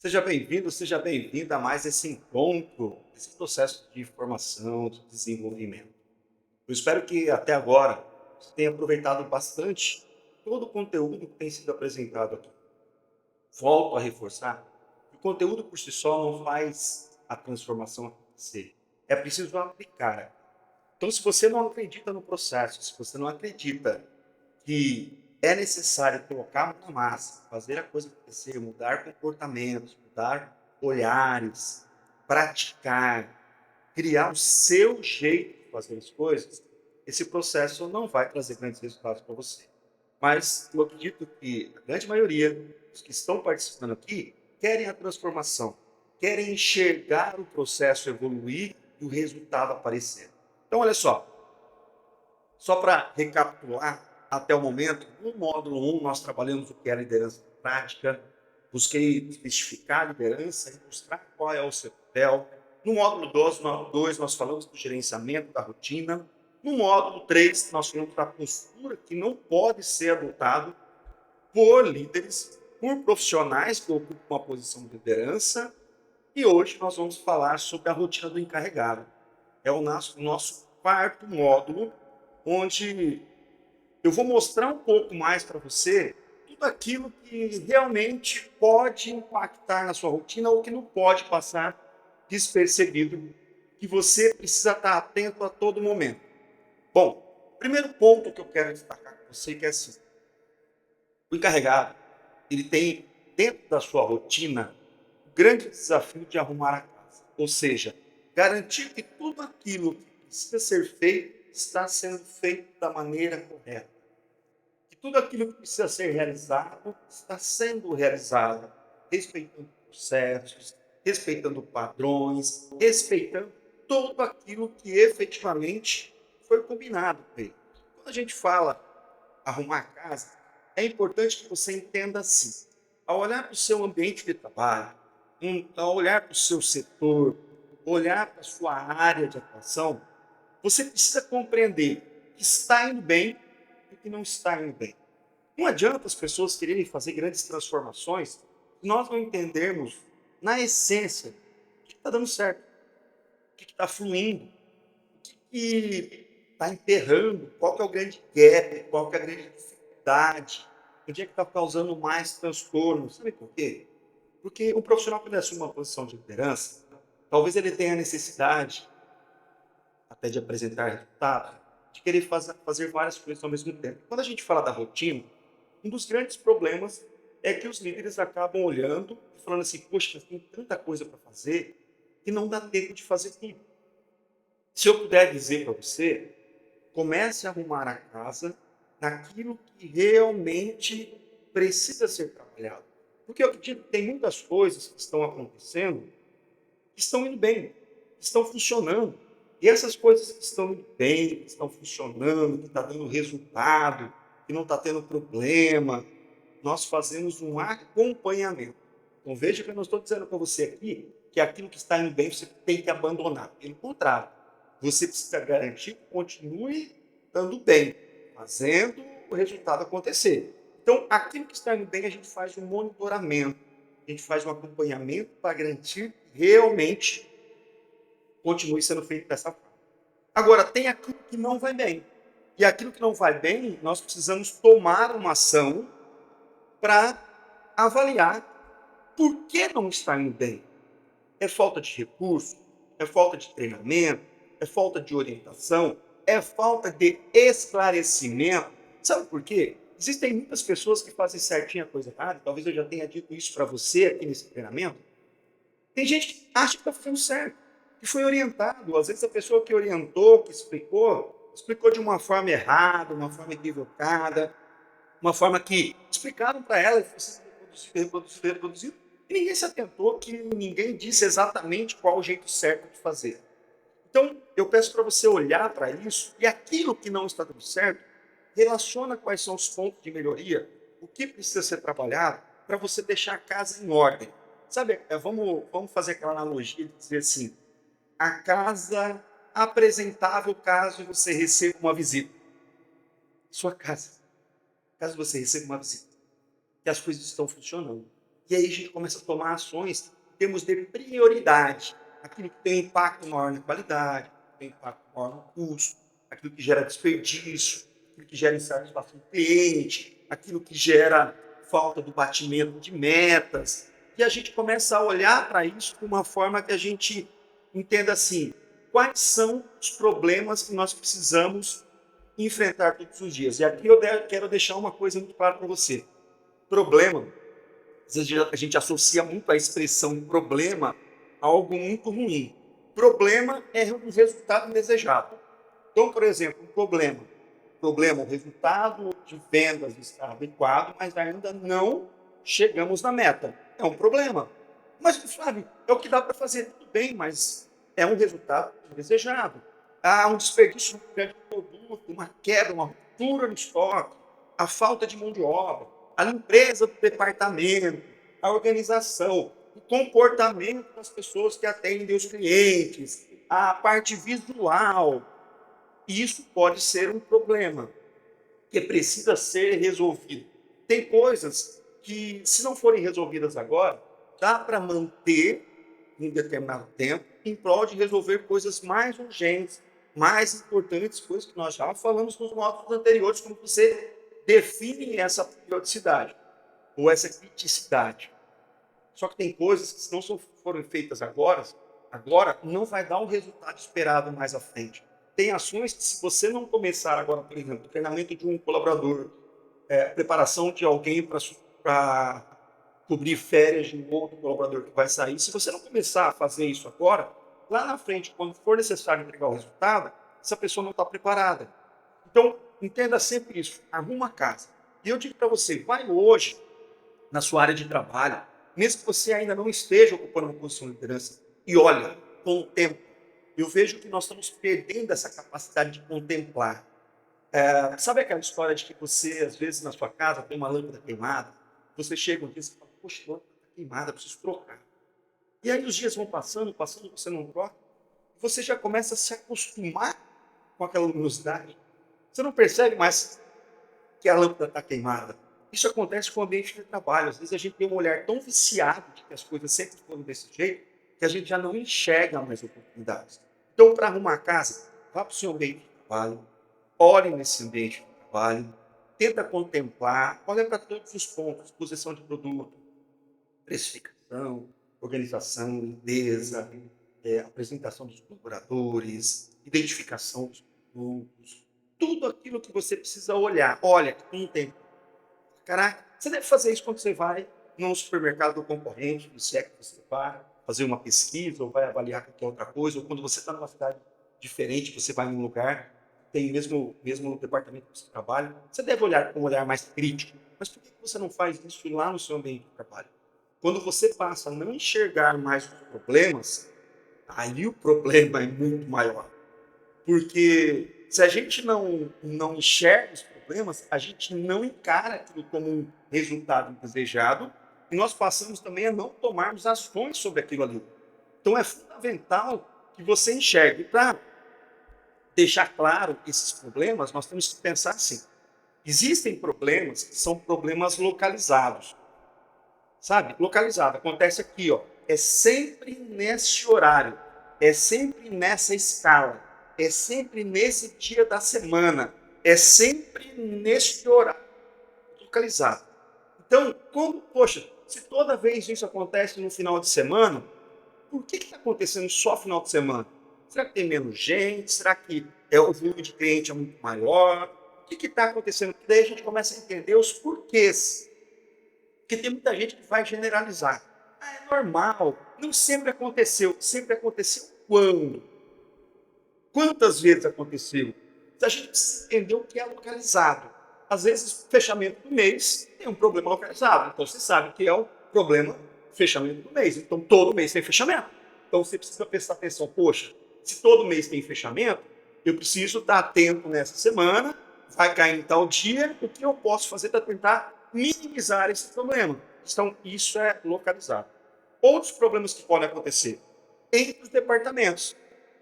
Seja bem-vindo, seja bem-vinda a mais esse encontro, esse processo de formação, de desenvolvimento. Eu espero que até agora você tenha aproveitado bastante todo o conteúdo que tem sido apresentado aqui. Volto a reforçar que o conteúdo por si só não faz a transformação acontecer. É preciso aplicar. Então, se você não acredita no processo, se você não acredita que é necessário colocar a mão na massa, fazer a coisa acontecer, mudar comportamentos, mudar olhares, praticar, criar o seu jeito de fazer as coisas, esse processo não vai trazer grandes resultados para você. Mas eu acredito que a grande maioria dos que estão participando aqui querem a transformação, querem enxergar o processo evoluir e o resultado aparecer. Então, olha só para recapitular, até o momento, no módulo 1, nós trabalhamos o que é a liderança prática, busquei especificar a liderança e mostrar qual é o seu papel. No módulo 2, nós falamos do gerenciamento da rotina. No módulo 3, nós falamos da postura que não pode ser adotado por líderes, por profissionais que ocupam uma posição de liderança. E hoje nós vamos falar sobre a rotina do encarregado. É o nosso quarto módulo, onde eu vou mostrar um pouco mais para você tudo aquilo que realmente pode impactar na sua rotina ou que não pode passar despercebido, que você precisa estar atento a todo momento. Bom, primeiro ponto que eu quero destacar com você que é assim, o encarregado, ele tem dentro da sua rotina o grande desafio de arrumar a casa, ou seja, garantir que tudo aquilo que precisa ser feito está sendo feito da maneira correta. Que tudo aquilo que precisa ser realizado está sendo realizado, respeitando processos, respeitando padrões, respeitando tudo aquilo que efetivamente foi combinado com ele. Quando a gente fala arrumar a casa, é importante que você entenda assim, ao olhar para o seu ambiente de trabalho, ao olhar para o seu setor, olhar para a sua área de atuação, você precisa compreender que está indo bem e que não está indo bem. Não adianta as pessoas quererem fazer grandes transformações se nós não entendermos, na essência, o que está dando certo, o que está fluindo, o que está emperrando, qual que é o grande gap, qual que é a grande dificuldade, onde é que está causando mais transtorno. Sabe por quê? Porque um profissional que ele assume uma posição de liderança, talvez ele tenha a necessidade até de apresentar resultado, de querer fazer várias coisas ao mesmo tempo. Quando a gente fala da rotina, um dos grandes problemas é que os líderes acabam olhando e falando assim, poxa, tem tanta coisa para fazer que não dá tempo de fazer tudo. Se eu puder dizer para você, comece a arrumar a casa naquilo que realmente precisa ser trabalhado. Porque eu acredito que tem muitas coisas que estão acontecendo, que estão indo bem, que estão funcionando. E essas coisas que estão indo bem, que estão funcionando, que está dando resultado, que não está tendo problema, nós fazemos um acompanhamento. Então veja que eu não estou dizendo para você aqui que aquilo que está indo bem você tem que abandonar. Pelo contrário, você precisa garantir que continue dando bem, fazendo o resultado acontecer. Então, aquilo que está indo bem, a gente faz um monitoramento, a gente faz um acompanhamento para garantir que realmente continue sendo feito dessa forma. Agora, tem aquilo que não vai bem. E aquilo que não vai bem, nós precisamos tomar uma ação para avaliar por que não está indo bem. É falta de recurso? É falta de treinamento? É falta de orientação? É falta de esclarecimento? Sabe por quê? Existem muitas pessoas que fazem certinho a coisa errada, talvez eu já tenha dito isso para você aqui nesse treinamento. Tem gente que acha que está fazendo certo, que foi orientado. Às vezes a pessoa que orientou, que explicou de uma forma errada, uma forma equivocada, uma forma que explicaram para ela e você reproduziu, e ninguém se atentou, que ninguém disse exatamente qual o jeito certo de fazer. Então, eu peço para você olhar para isso e aquilo que não está dando certo, relaciona quais são os pontos de melhoria, o que precisa ser trabalhado para você deixar a casa em ordem. Sabe, vamos fazer aquela analogia de dizer assim, a casa apresentável caso você receba uma visita. Sua casa, caso você receba uma visita, que as coisas estão funcionando. E aí a gente começa a tomar ações em termos de prioridade. Aquilo que tem impacto maior na qualidade, que tem impacto maior no custo, aquilo que gera desperdício, aquilo que gera insatisfação do cliente, aquilo que gera falta do batimento de metas. E a gente começa a olhar para isso de uma forma que a gente entenda assim, quais são os problemas que nós precisamos enfrentar todos os dias. E aqui eu quero deixar uma coisa muito clara para você. Problema, às vezes a gente associa muito a expressão problema a algo muito ruim. Problema é um resultado indesejado. Então, por exemplo, um problema, o resultado de vendas está adequado, mas ainda não chegamos na meta. É um problema. Mas, Flávio, é o que dá para fazer, tudo bem, mas é um resultado indesejado. Há um desperdício grande de produto, uma queda, uma ruptura no estoque, a falta de mão de obra, a limpeza do departamento, a organização, o comportamento das pessoas que atendem os clientes, a parte visual. Isso pode ser um problema que precisa ser resolvido. Tem coisas que, se não forem resolvidas agora, dá para manter em determinado tempo em prol de resolver coisas mais urgentes, mais importantes, coisas que nós já falamos nos módulos anteriores, como você define essa periodicidade ou essa criticidade. Só que tem coisas que, se não forem feitas agora não vai dar o resultado esperado mais à frente. Tem ações que, se você não começar agora, por exemplo, treinamento de um colaborador, preparação de alguém para cobrir férias de um outro colaborador que vai sair, se você não começar a fazer isso agora, lá na frente, quando for necessário entregar o resultado, essa pessoa não está preparada. Então, entenda sempre isso, arruma a casa. E eu digo para você, vai hoje na sua área de trabalho, mesmo que você ainda não esteja ocupando uma posição de liderança, e olha, com o tempo, eu vejo que nós estamos perdendo essa capacidade de contemplar. Sabe aquela história de que você, às vezes, na sua casa, tem uma lâmpada queimada, você chega um dia e fala, poxa, a lâmpada está queimada, preciso trocar. E aí os dias vão passando, você não troca, e você já começa a se acostumar com aquela luminosidade. Você não percebe mais que a lâmpada está queimada. Isso acontece com o ambiente de trabalho. Às vezes a gente tem um olhar tão viciado de que as coisas sempre foram desse jeito, que a gente já não enxerga mais oportunidades. Então, para arrumar a casa, vá para o seu ambiente de trabalho, olhe nesse ambiente de trabalho, tenta contemplar, olha para todos os pontos, exposição de produto, precificação, organização, limpeza, apresentação dos colaboradores, identificação dos produtos, tudo aquilo que você precisa olhar. Olha, com o tempo. Caraca, você deve fazer isso quando você vai num supermercado do concorrente, se é que você vai fazer uma pesquisa ou vai avaliar qualquer outra coisa, ou quando você está numa cidade diferente, você vai num lugar, tem mesmo no departamento que você trabalha, você deve olhar com um olhar mais crítico. Mas por que você não faz isso lá no seu ambiente de trabalho? Quando você passa a não enxergar mais os problemas, aí o problema é muito maior. Porque se a gente não enxerga os problemas, a gente não encara aquilo como um resultado desejado e nós passamos também a não tomarmos ações sobre aquilo ali. Então é fundamental que você enxergue. Para deixar claro esses problemas, nós temos que pensar assim. Existem problemas que são problemas localizados. Sabe? Localizado. Acontece aqui, ó. É sempre nesse horário. É sempre nessa escala. É sempre nesse dia da semana. É sempre neste horário. Localizado. Então, poxa, se toda vez isso acontece no final de semana, por que está acontecendo só no final de semana? Será que tem menos gente? Será que o volume de cliente é muito maior? O que está acontecendo? Porque daí a gente começa a entender os porquês. Porque tem muita gente que vai generalizar. É normal, não sempre aconteceu. Sempre aconteceu quando? Quantas vezes aconteceu? A gente precisa entender o que é localizado. Às vezes, fechamento do mês tem um problema localizado. Então, você sabe que é o problema fechamento do mês. Então, todo mês tem fechamento. Então, você precisa prestar atenção. Poxa, se todo mês tem fechamento, eu preciso estar atento nessa semana, vai cair em tal dia, o que eu posso fazer para tentar minimizar esse problema? Então, isso é localizado. Outros problemas que podem acontecer entre os departamentos.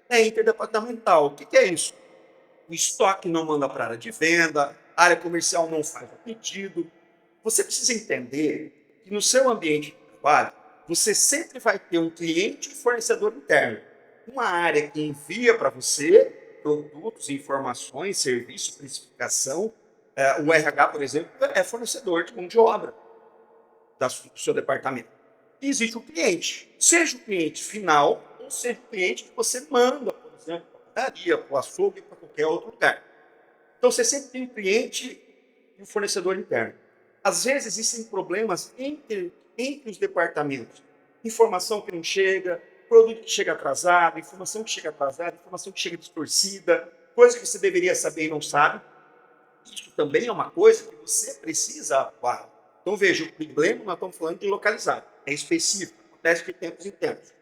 É interdepartamental. O que é isso? O estoque não manda para a área de venda, a área comercial não faz o pedido. Você precisa entender que no seu ambiente de trabalho, você sempre vai ter um cliente e fornecedor interno. Uma área que envia para você produtos, informações, serviços, precificação. O RH, por exemplo, é fornecedor de mão de obra do seu departamento. E existe o cliente, seja o cliente final ou seja o cliente que você manda, por exemplo, para a padaria, para o açougue, para qualquer outro lugar. Então você sempre tem um cliente e um fornecedor interno. Às vezes existem problemas entre os departamentos. Informação que não chega, produto que chega atrasado, informação que chega atrasada, informação que chega distorcida, coisa que você deveria saber e não sabe. Isso também é uma coisa que você precisa atuar. Então, veja, o problema nós estamos falando de localizar, é específico, acontece de tempos em tempos.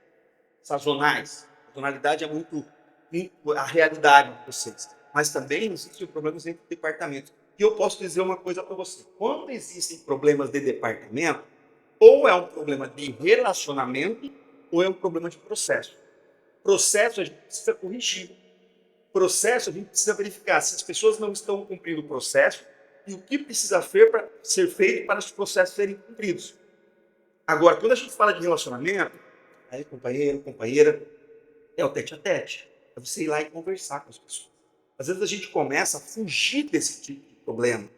Sazonais, sazonalidade é muito a realidade de vocês. Mas também existem problemas entre departamentos. E eu posso dizer uma coisa para você: quando existem problemas de departamento, ou é um problema de relacionamento, ou é um problema de processo. Processo a gente precisa corrigir. Processo, a gente precisa verificar se as pessoas não estão cumprindo o processo e o que precisa ser feito para os processos serem cumpridos. Agora, quando a gente fala de relacionamento, aí companheiro, companheira, é o tete-a-tete. É você ir lá e conversar com as pessoas. Às vezes a gente começa a fugir desse tipo de problema.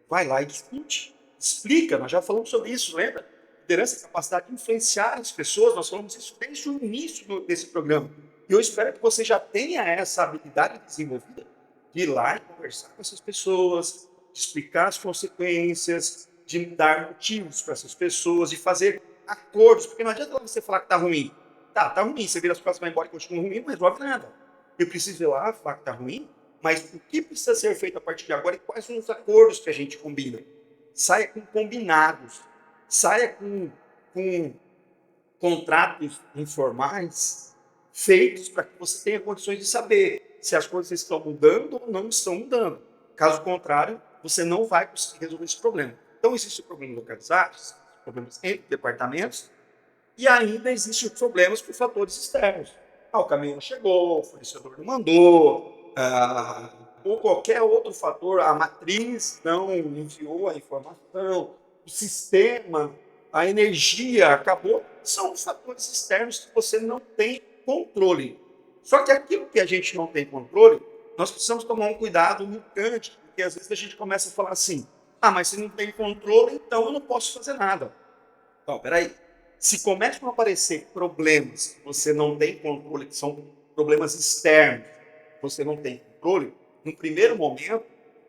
Vai lá e discute, explica, nós já falamos sobre isso, lembra? Liderança é capacidade de influenciar as pessoas, nós falamos isso desde o início desse programa. E eu espero que você já tenha essa habilidade desenvolvida de ir lá e conversar com essas pessoas, de explicar as consequências, de dar motivos para essas pessoas, de fazer acordos, porque não adianta você falar que está ruim. Tá ruim, você vira as costas, vai embora e continua ruim, não resolve nada. Eu preciso ir lá falar que está ruim, mas o que precisa ser feito a partir de agora e quais são os acordos que a gente combina? Saia com combinados, saia com contratos informais feitos para que você tenha condições de saber se as coisas estão mudando ou não estão mudando. Caso contrário, você não vai conseguir resolver esse problema. Então, existem problemas localizados, problemas entre departamentos, e ainda existem problemas por fatores externos. O caminhão não chegou, o fornecedor não mandou, ou qualquer outro fator, a matriz não enviou a informação, o sistema, a energia acabou. São fatores externos que você não tem controle. Só que aquilo que a gente não tem controle, nós precisamos tomar um cuidado muito grande, porque às vezes a gente começa a falar assim: mas se não tem controle, então eu não posso fazer nada. Então, peraí. Se começam a aparecer problemas que você não tem controle, que são problemas externos, que você não tem controle, no primeiro momento,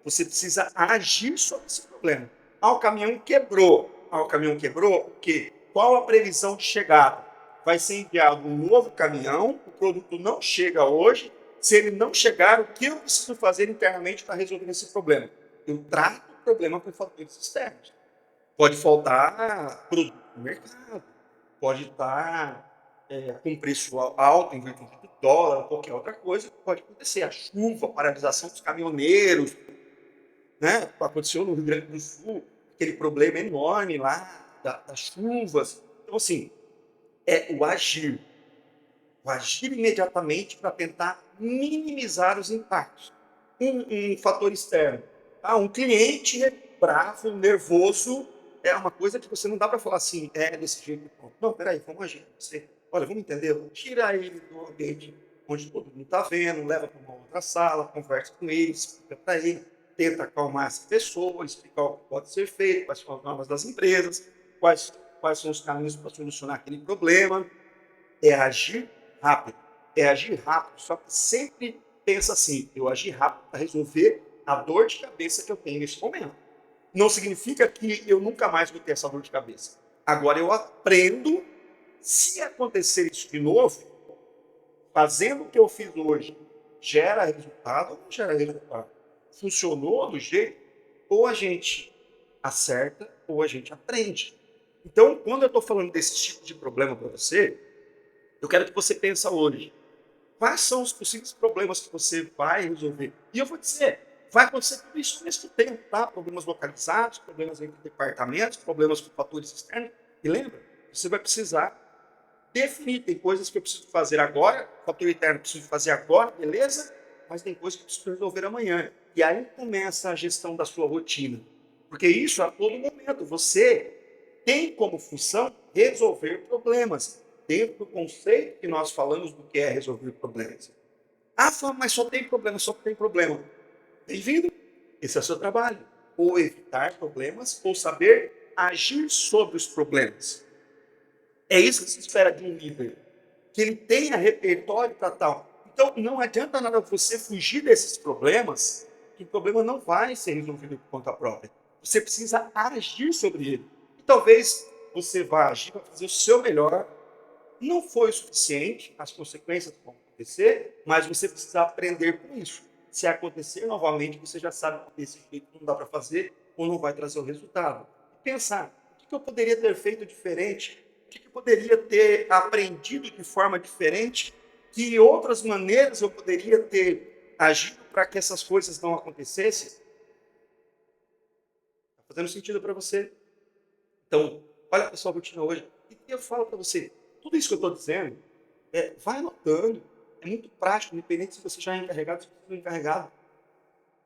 você precisa agir sobre esse problema. O caminhão quebrou. O caminhão quebrou, o quê? Qual a previsão de chegada? Vai ser enviado um novo caminhão, o produto não chega hoje. Se ele não chegar, o que eu preciso fazer internamente para resolver esse problema? Eu trato o problema com fatores externos. Pode faltar produto no mercado, pode estar com preço alto em virtude do dólar, qualquer outra coisa que pode acontecer. A chuva, a paralisação dos caminhoneiros, né? Aconteceu no Rio Grande do Sul, aquele problema enorme lá das chuvas. Então, assim, é o agir imediatamente para tentar minimizar os impactos. Um fator externo. Um cliente bravo, nervoso, é uma coisa que você não dá para falar assim, desse jeito. Não, peraí, vamos agir. Olha, vamos entender, tira ele do ambiente onde todo mundo está vendo, leva para uma outra sala, conversa com ele, explica para ele, tenta acalmar essa pessoa, explicar o que pode ser feito, quais são as normas das empresas, quais são os caminhos para solucionar aquele problema. É agir rápido. É agir rápido, só que sempre pensa assim: eu agir rápido para resolver a dor de cabeça que eu tenho nesse momento. Não significa que eu nunca mais vou ter essa dor de cabeça. Agora eu aprendo, se acontecer isso de novo, fazendo o que eu fiz hoje, gera resultado ou não gera resultado? Funcionou do jeito? Ou a gente acerta ou a gente aprende. Então, quando eu estou falando desse tipo de problema para você, eu quero que você pense hoje. Quais são os possíveis problemas que você vai resolver? E eu vou dizer, vai acontecer tudo isso ao mesmo tempo, tá? Problemas localizados, problemas entre departamentos, problemas com fatores externos. E lembra, você vai precisar definir. Tem coisas que eu preciso fazer agora, fator interno eu preciso fazer agora, beleza? Mas tem coisas que eu preciso resolver amanhã. E aí começa a gestão da sua rotina. Porque isso a todo momento, você tem como função resolver problemas, dentro do conceito que nós falamos do que é resolver problemas. Ah, Flávio, mas só tem problema, só tem problema. Bem-vindo, esse é o seu trabalho. Ou evitar problemas, ou saber agir sobre os problemas. É isso que se espera de um líder, que ele tenha repertório para tal. Então, não adianta nada você fugir desses problemas, que o problema não vai ser resolvido por conta própria. Você precisa agir sobre ele. E talvez você vá agir para fazer o seu melhor. Não foi o suficiente, as consequências vão acontecer, mas você precisa aprender com isso. Se acontecer novamente, você já sabe que desse jeito não dá para fazer ou não vai trazer o resultado. E pensar, o que eu poderia ter feito diferente? O que eu poderia ter aprendido de forma diferente? Que outras maneiras eu poderia ter agido para que essas coisas não acontecessem? Está fazendo sentido para você? Então, olha para a sua rotina hoje. E eu falo para você, tudo isso que eu estou dizendo, vai anotando. É muito prático, independente se você já é encarregado, se você não é encarregado.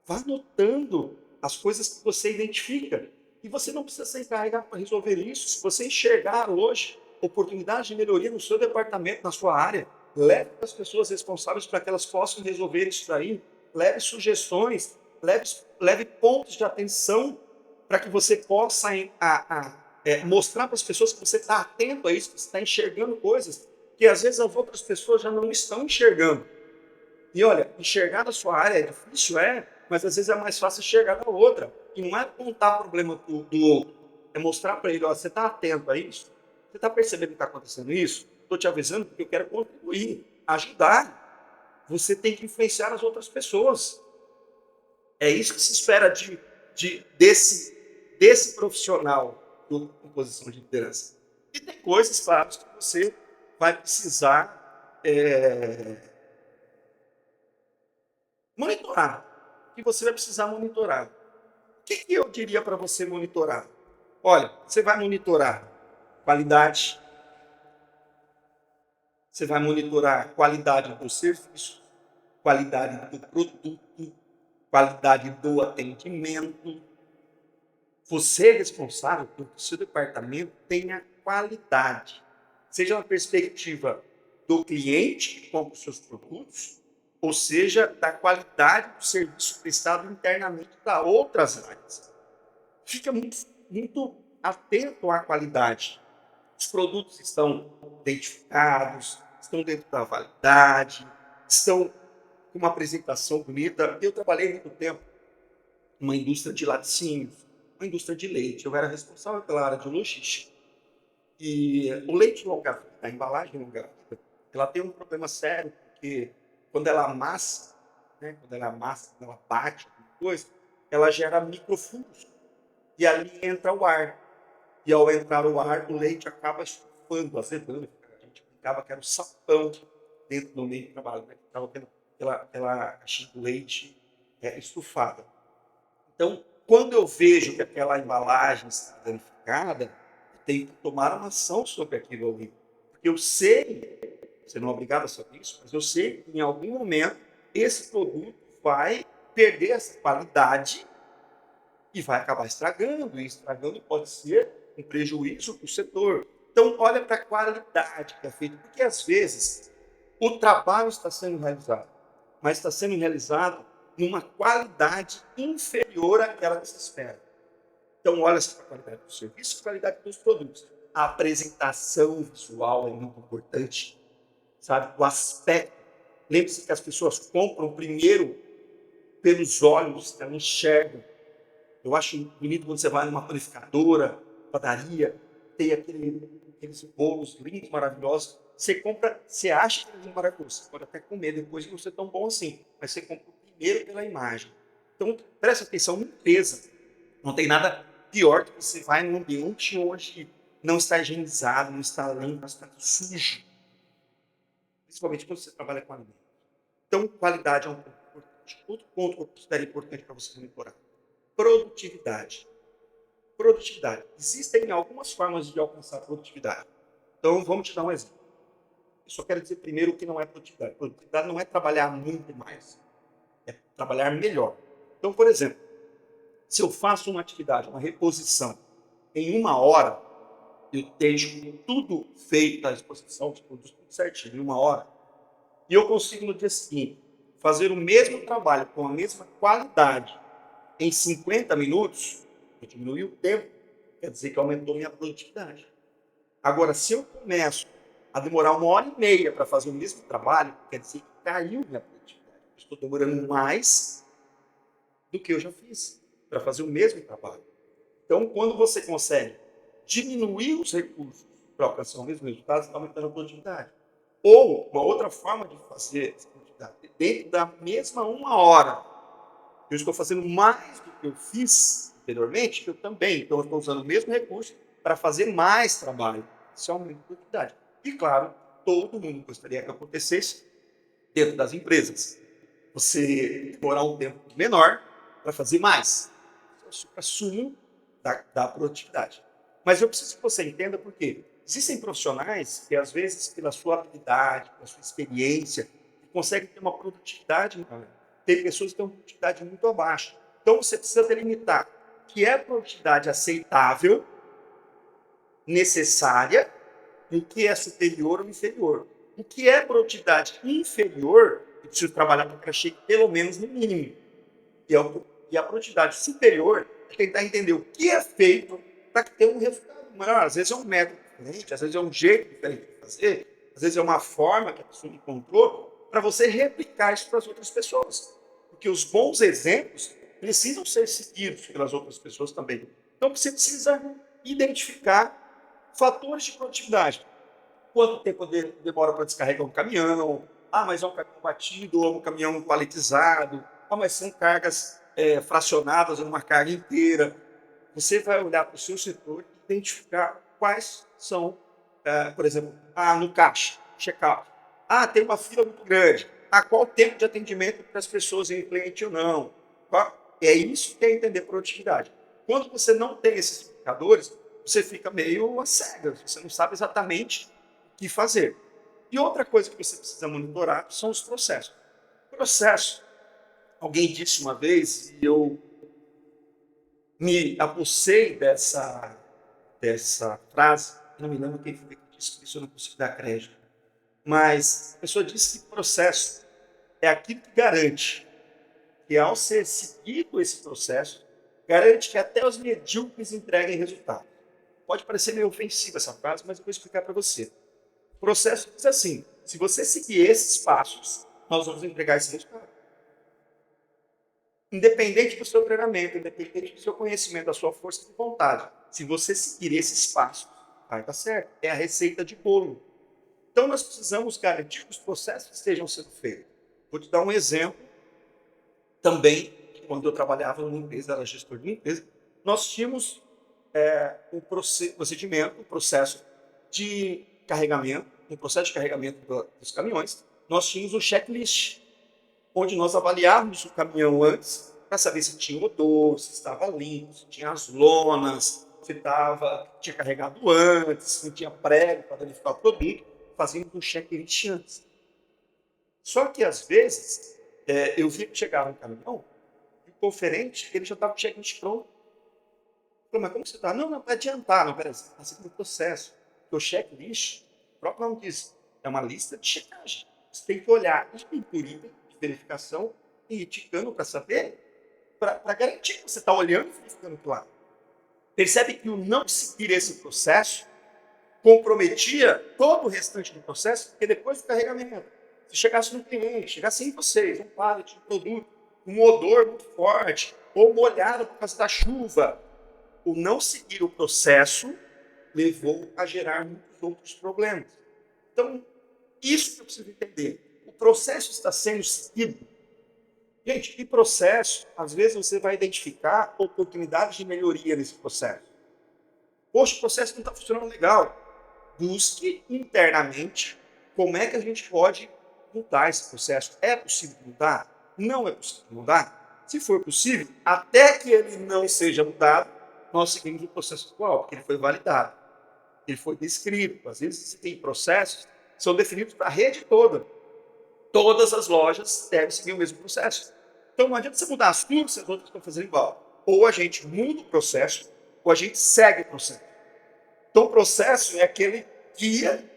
Vá anotando as coisas que você identifica. E você não precisa ser encarregado para resolver isso. Se você enxergar hoje oportunidades de melhoria no seu departamento, na sua área, leve para as pessoas responsáveis para que elas possam resolver isso daí. Leve sugestões, leve pontos de atenção para que você possa mostrar para as pessoas que você está atento a isso, que você está enxergando coisas que às vezes as outras pessoas já não estão enxergando. E olha, enxergar na sua área é difícil, mas às vezes é mais fácil enxergar na outra. E não é apontar problema do outro, é mostrar para ele, ó, você está atento a isso? Você está percebendo que está acontecendo isso? Estou te avisando porque eu quero contribuir, ajudar. Você tem que influenciar as outras pessoas. É isso que se espera desse profissional em posição de liderança. E tem coisas, claro, que você vai precisar monitorar. Que você vai precisar monitorar. O que eu diria para você monitorar? Olha, você vai monitorar qualidade, você vai monitorar qualidade do serviço, qualidade do produto, qualidade do atendimento. Você é responsável por que o seu departamento tenha qualidade, seja na perspectiva do cliente que compra os seus produtos, ou seja, da qualidade do serviço prestado internamente para outras áreas. Fica muito atento à qualidade. Os produtos estão identificados, estão dentro da validade, estão com uma apresentação bonita. Eu trabalhei muito tempo numa indústria de laticínios, uma indústria de leite. Eu era responsável pela área de logística. E o leite longa-vida, a embalagem longa-vida, ela tem um problema sério, porque quando ela amassa, quando ela bate alguma coisa, ela gera microfuros. E ali entra o ar. E ao entrar o ar, o leite acaba estufando, azedando. A gente brincava que era um sapão dentro do meio do trabalho, que estava tendo aquela caixinha de leite estufada. Então, quando eu vejo que aquela embalagem está danificada, eu tenho que tomar uma ação sobre aquilo ali. Porque eu sei, você não é obrigado a saber isso, mas eu sei que em algum momento esse produto vai perder essa qualidade e vai acabar estragando. E estragando pode ser um prejuízo para o setor. Então, olha para a qualidade que é feita. Porque, às vezes, o trabalho está sendo realizado, mas está sendo realizado numa qualidade inferior àquela que se espera. Então, olha para a qualidade do serviço e a qualidade dos produtos. A apresentação visual é muito importante, sabe? O aspecto. Lembre-se que as pessoas compram primeiro pelos olhos, elas enxergam. Eu acho bonito quando você vai numa panificadora, padaria, tem aqueles bolos lindos, maravilhosos. Você compra, você acha que eles são maravilhosos. Você pode até comer depois e não ser tão bom assim. Mas você compra primeiro pela imagem. Então, presta atenção, limpeza. Não tem nada pior que você vai num ambiente onde não está higienizado, não está limpo, está sujo. Principalmente quando você trabalha com alimento. Então, qualidade é um ponto importante. Outro ponto que eu considero importante para você monitorar. Produtividade. Produtividade. Existem algumas formas de alcançar produtividade. Então, vamos te dar um exemplo. Eu só quero dizer primeiro o que não é produtividade. Produtividade não é trabalhar muito mais, é trabalhar melhor. Então, por exemplo, se eu faço uma atividade, uma reposição, em 1 hora, eu deixo tudo feito à disposição, tudo certinho, em 1 hora, e eu consigo no dia seguinte fazer o mesmo trabalho com a mesma qualidade em 50 minutos, eu diminui o tempo, quer dizer que aumentou minha produtividade. Agora, se eu começo a demorar 1 hora e meia para fazer o mesmo trabalho, quer dizer que caiu minha produtividade. Eu estou demorando mais do que eu já fiz para fazer o mesmo trabalho. Então, quando você consegue diminuir os recursos para alcançar o mesmo resultado, você está aumentando a produtividade. Ou, uma outra forma de fazer essa produtividade, dentro da mesma 1 hora, eu estou fazendo mais do que eu fiz anteriormente, eu também. Então, eu estou usando o mesmo recurso para fazer mais trabalho. Isso aumenta a produtividade. E, claro, todo mundo gostaria que acontecesse dentro das empresas. Você demorar um tempo menor para fazer mais. Isso é o supra-sumo da produtividade. Mas eu preciso que você entenda por quê. Existem profissionais que, às vezes, pela sua habilidade, pela sua experiência, conseguem ter uma produtividade maior. Tem pessoas que têm uma produtividade muito abaixo. Então, você precisa delimitar o que é produtividade aceitável, necessária, e o que é superior ou inferior. O que é produtividade inferior, eu preciso trabalhar para que chegue pelo menos no mínimo. E a produtividade superior é tentar entender o que é feito para ter um resultado melhor. Às vezes é um método diferente, às vezes é um jeito diferente de fazer, às vezes é uma forma que a pessoa encontrou para você replicar isso para as outras pessoas. Porque os bons exemplos precisam ser seguidos pelas outras pessoas também. Então você precisa identificar fatores de produtividade. Quanto tempo demora para descarregar um caminhão? Ah, mas é um caminhão batido ou um caminhão paletizado? Ah, mas são cargas fracionadas numa carga inteira. Você vai olhar para o seu setor e identificar quais são, por exemplo, no caixa, check-out. Ah, tem uma fila muito grande. Qual o tempo de atendimento para as pessoas em cliente ou não? É isso que é entender produtividade. Quando você não tem esses indicadores, você fica meio às cegas, você não sabe exatamente o que fazer. E outra coisa que você precisa monitorar são os processos. Processo, alguém disse uma vez, e eu me apossei dessa frase, não me lembro quem foi que disse, isso eu não consigo dar crédito, mas a pessoa disse que processo é aquilo que garante que, ao ser seguido esse processo, garante que até os medíocres entreguem resultado. Pode parecer meio ofensiva essa frase, mas eu vou explicar para você. O processo diz assim: se você seguir esses passos, nós vamos entregar esse resultado. Independente do seu treinamento, independente do seu conhecimento, da sua força de vontade, se você seguir esses passos, vai dar certo. É a receita de bolo. Então, nós precisamos garantir que os processos estejam sendo feitos. Vou te dar um exemplo também, quando eu trabalhava numa empresa, era gestor de uma empresa, nós tínhamos um procedimento, um processo de carregamento, um processo de carregamento dos caminhões, nós tínhamos um checklist, onde nós avaliávamos o caminhão antes para saber se tinha odor, se estava limpo, se tinha as lonas, se tinha carregado antes, se não tinha prego para danificar o produto, fazíamos um checklist antes. Só que, às vezes, eu via que chegava um caminhão, e o conferente, ele já estava com o checklist pronto. Eu falei, mas como você está? Não, para adiantar, não, peraí, você está seguindo o processo. Porque o checklist, o próprio nome diz, é uma lista de checagem. Você tem que olhar item por item de verificação e ir ticando para saber, para garantir que você está olhando e verificando claro. Percebe que o não seguir esse processo comprometia todo o restante do processo, porque depois do carregamento, se chegasse no cliente, chegasse em vocês, um pallet de produto, um odor muito forte, ou molhado por causa da chuva, o não seguir o processo levou a gerar muitos outros problemas. Então, isso que eu preciso entender. O processo está sendo seguido. Gente, que processo? Às vezes você vai identificar oportunidades de melhoria nesse processo. Poxa, o processo não está funcionando legal. Busque internamente como é que a gente pode mudar esse processo. É possível mudar? Não é possível mudar? Se for possível, até que ele não seja mudado, nós seguimos o processo atual, porque ele foi validado, ele foi descrito. Às vezes você tem processos que são definidos para a rede toda. Todas as lojas devem seguir o mesmo processo. Então não adianta você mudar as tuas se as outras estão fazendo igual. Ou a gente muda o processo, ou a gente segue o processo. Então, o processo é aquele guia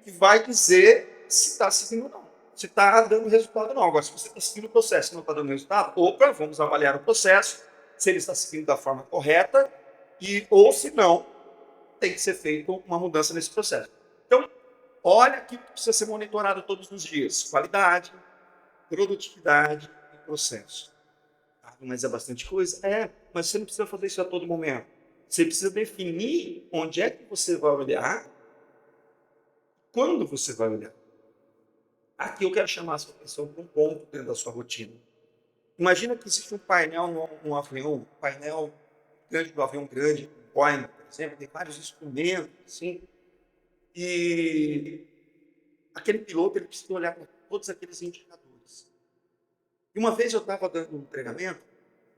que vai dizer se está seguindo ou não, se está dando resultado ou não. Agora, se você está seguindo o processo e não está dando resultado, opa, vamos avaliar o processo, se ele está seguindo da forma correta, ou se não, tem que ser feita uma mudança nesse processo. Então, olha aquilo que precisa ser monitorado todos os dias: qualidade, produtividade e processo. Ah, mas é bastante coisa? É, mas você não precisa fazer isso a todo momento. Você precisa definir onde é que você vai olhar, quando você vai olhar. Aqui eu quero chamar a sua atenção para um ponto dentro da sua rotina. Imagina que existe um painel no avião, um painel grande do avião grande, um Boeing, por exemplo, tem vários instrumentos, assim, e aquele piloto ele precisa olhar para todos aqueles indicadores. E uma vez eu estava dando um treinamento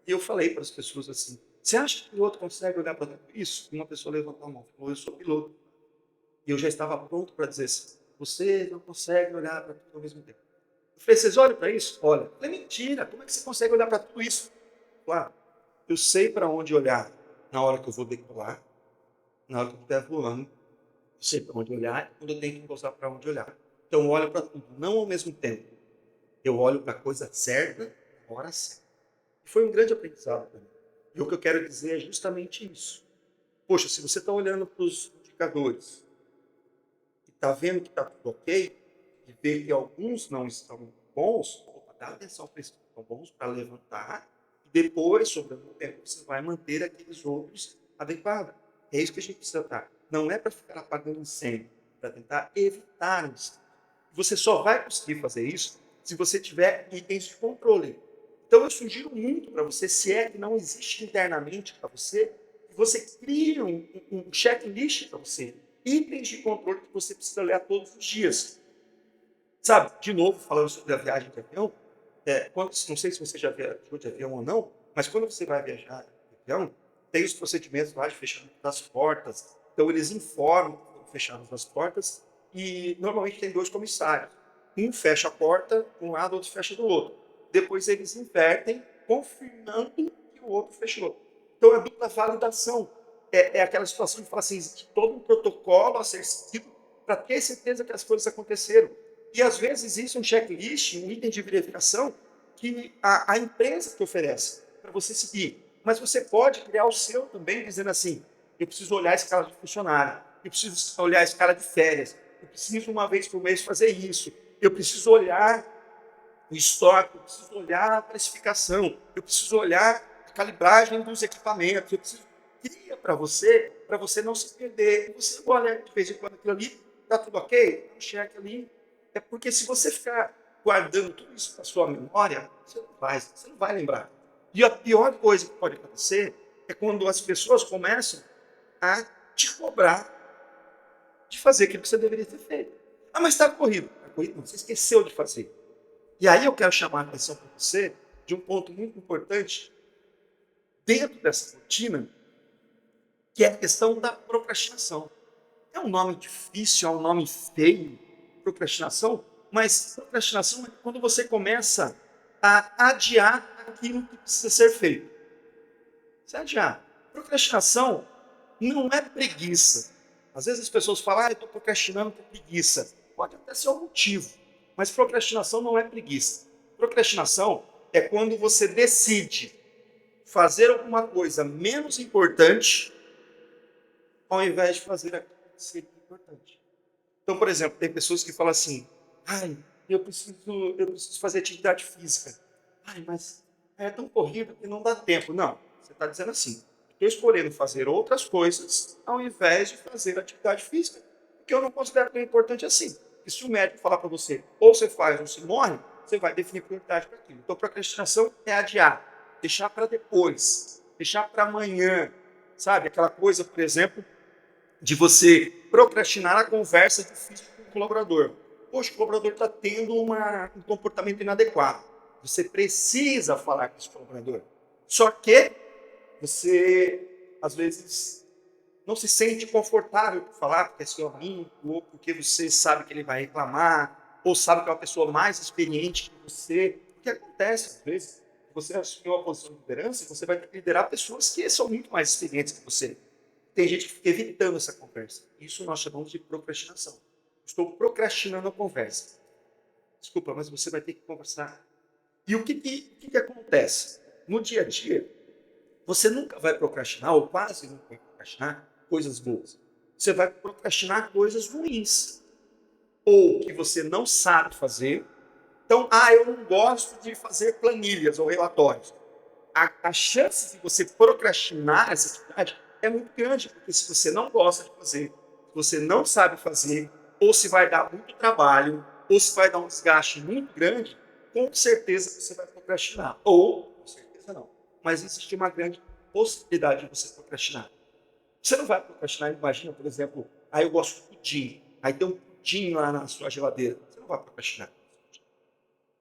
e eu falei para as pessoas assim: você acha que o piloto consegue olhar para tudo isso? E uma pessoa levantou a mão e falou: eu sou piloto. E eu já estava pronto para dizer assim: você não consegue olhar para tudo ao mesmo tempo. Eu falei: vocês olham para isso? Olha. Eu falei: mentira, como é que você consegue olhar para tudo isso? Claro, eu sei para onde olhar na hora que eu vou decolar, na hora que eu estiver voando. Eu sei para onde olhar, quando eu tenho que mostrar para onde olhar. Então eu olho para tudo, não ao mesmo tempo. Eu olho para a coisa certa, na hora certa. E foi um grande aprendizado para mim. E o que eu quero dizer é justamente isso. Poxa, se você está olhando para os indicadores e está vendo que está tudo ok, e vê que alguns não estão bons, dá atenção para esses que estão bons, para levantar, e depois, sobrando o tempo, você vai manter aqueles outros adequados. É isso que a gente precisa estar. Não é para ficar apagando incêndio, para tentar evitar um incêndio. Você só vai conseguir fazer isso se você tiver itens de controle. Então eu sugiro muito para você, se é que não existe internamente para você, que você crie um checklist para você. Itens de controle que você precisa olhar todos os dias. Sabe, de novo, falando sobre a viagem de avião, não sei se você já viajou de avião ou não, mas quando você vai viajar de avião, tem os procedimentos lá de fechamento das portas. Então eles informam que estão fechadas as portas e normalmente tem dois comissários. Um fecha a porta de um lado, outro fecha do outro. Depois eles invertem, confirmando que o outro fechou. Então é dupla validação. É aquela situação de falar assim, existe todo um protocolo a ser seguido para ter certeza que as coisas aconteceram. E às vezes existe um checklist, um item de verificação que a empresa te oferece para você seguir. Mas você pode criar o seu também, dizendo assim: eu preciso olhar a escala de funcionário, eu preciso olhar a escala de férias, eu preciso uma vez por mês fazer isso, eu preciso olhar o estoque, eu preciso olhar a precificação, eu preciso olhar a calibragem dos equipamentos, eu preciso cria para você não se perder. E você olha de vez em quando aquilo ali, está tudo ok? Dá um check ali. É porque se você ficar guardando tudo isso na sua memória, você não vai lembrar. E a pior coisa que pode acontecer é quando as pessoas começam a te cobrar de fazer aquilo que você deveria ter feito. Ah, mas está corrido. Está corrido, não, você esqueceu de fazer. E aí eu quero chamar a atenção para você de um ponto muito importante dentro dessa rotina, que é a questão da procrastinação. É um nome difícil, é um nome feio, procrastinação, mas procrastinação é quando você começa a adiar aquilo que precisa ser feito. Você adiar. Procrastinação não é preguiça. Às vezes as pessoas falam: eu estou procrastinando por preguiça. Pode até ser um motivo, mas procrastinação não é preguiça. Procrastinação é quando você decide fazer alguma coisa menos importante ao invés de fazer aquilo que seria importante. Então, por exemplo, tem pessoas que falam assim: eu preciso fazer atividade física. Mas é tão corrido que não dá tempo. Não, você está dizendo assim: estou escolhendo fazer outras coisas ao invés de fazer atividade física, porque eu não considero tão importante assim. E se o médico falar para você, ou você faz ou você morre, você vai definir prioridade para aquilo. Então, procrastinação é adiar, deixar para depois, deixar para amanhã. Sabe, aquela coisa, por exemplo, de você procrastinar a conversa difícil com o colaborador. Poxa, o colaborador está tendo um comportamento inadequado. Você precisa falar com esse colaborador. Só que você, às vezes, não se sente confortável por falar, porque é seu amigo, ou porque você sabe que ele vai reclamar, ou sabe que é uma pessoa mais experiente que você. O que acontece, às vezes, você assumiu uma posição de liderança, você vai liderar pessoas que são muito mais experientes que você. Tem gente que fica evitando essa conversa. Isso nós chamamos de procrastinação. Estou procrastinando a conversa. Desculpa, mas você vai ter que conversar. E o que acontece? No dia a dia, você nunca vai procrastinar, ou quase nunca vai procrastinar, coisas boas. Você vai procrastinar coisas ruins. Ou que você não sabe fazer. Então, eu não gosto de fazer planilhas ou relatórios. A chance de você procrastinar essa atividade é muito grande, porque se você não gosta de fazer, se você não sabe fazer, ou se vai dar muito trabalho, ou se vai dar um desgaste muito grande, com certeza você vai procrastinar. Ou, com certeza não, mas existe uma grande possibilidade de você procrastinar. Você não vai procrastinar, imagina, por exemplo, eu gosto de pudim, aí tem um pudim lá na sua geladeira. Você não vai procrastinar.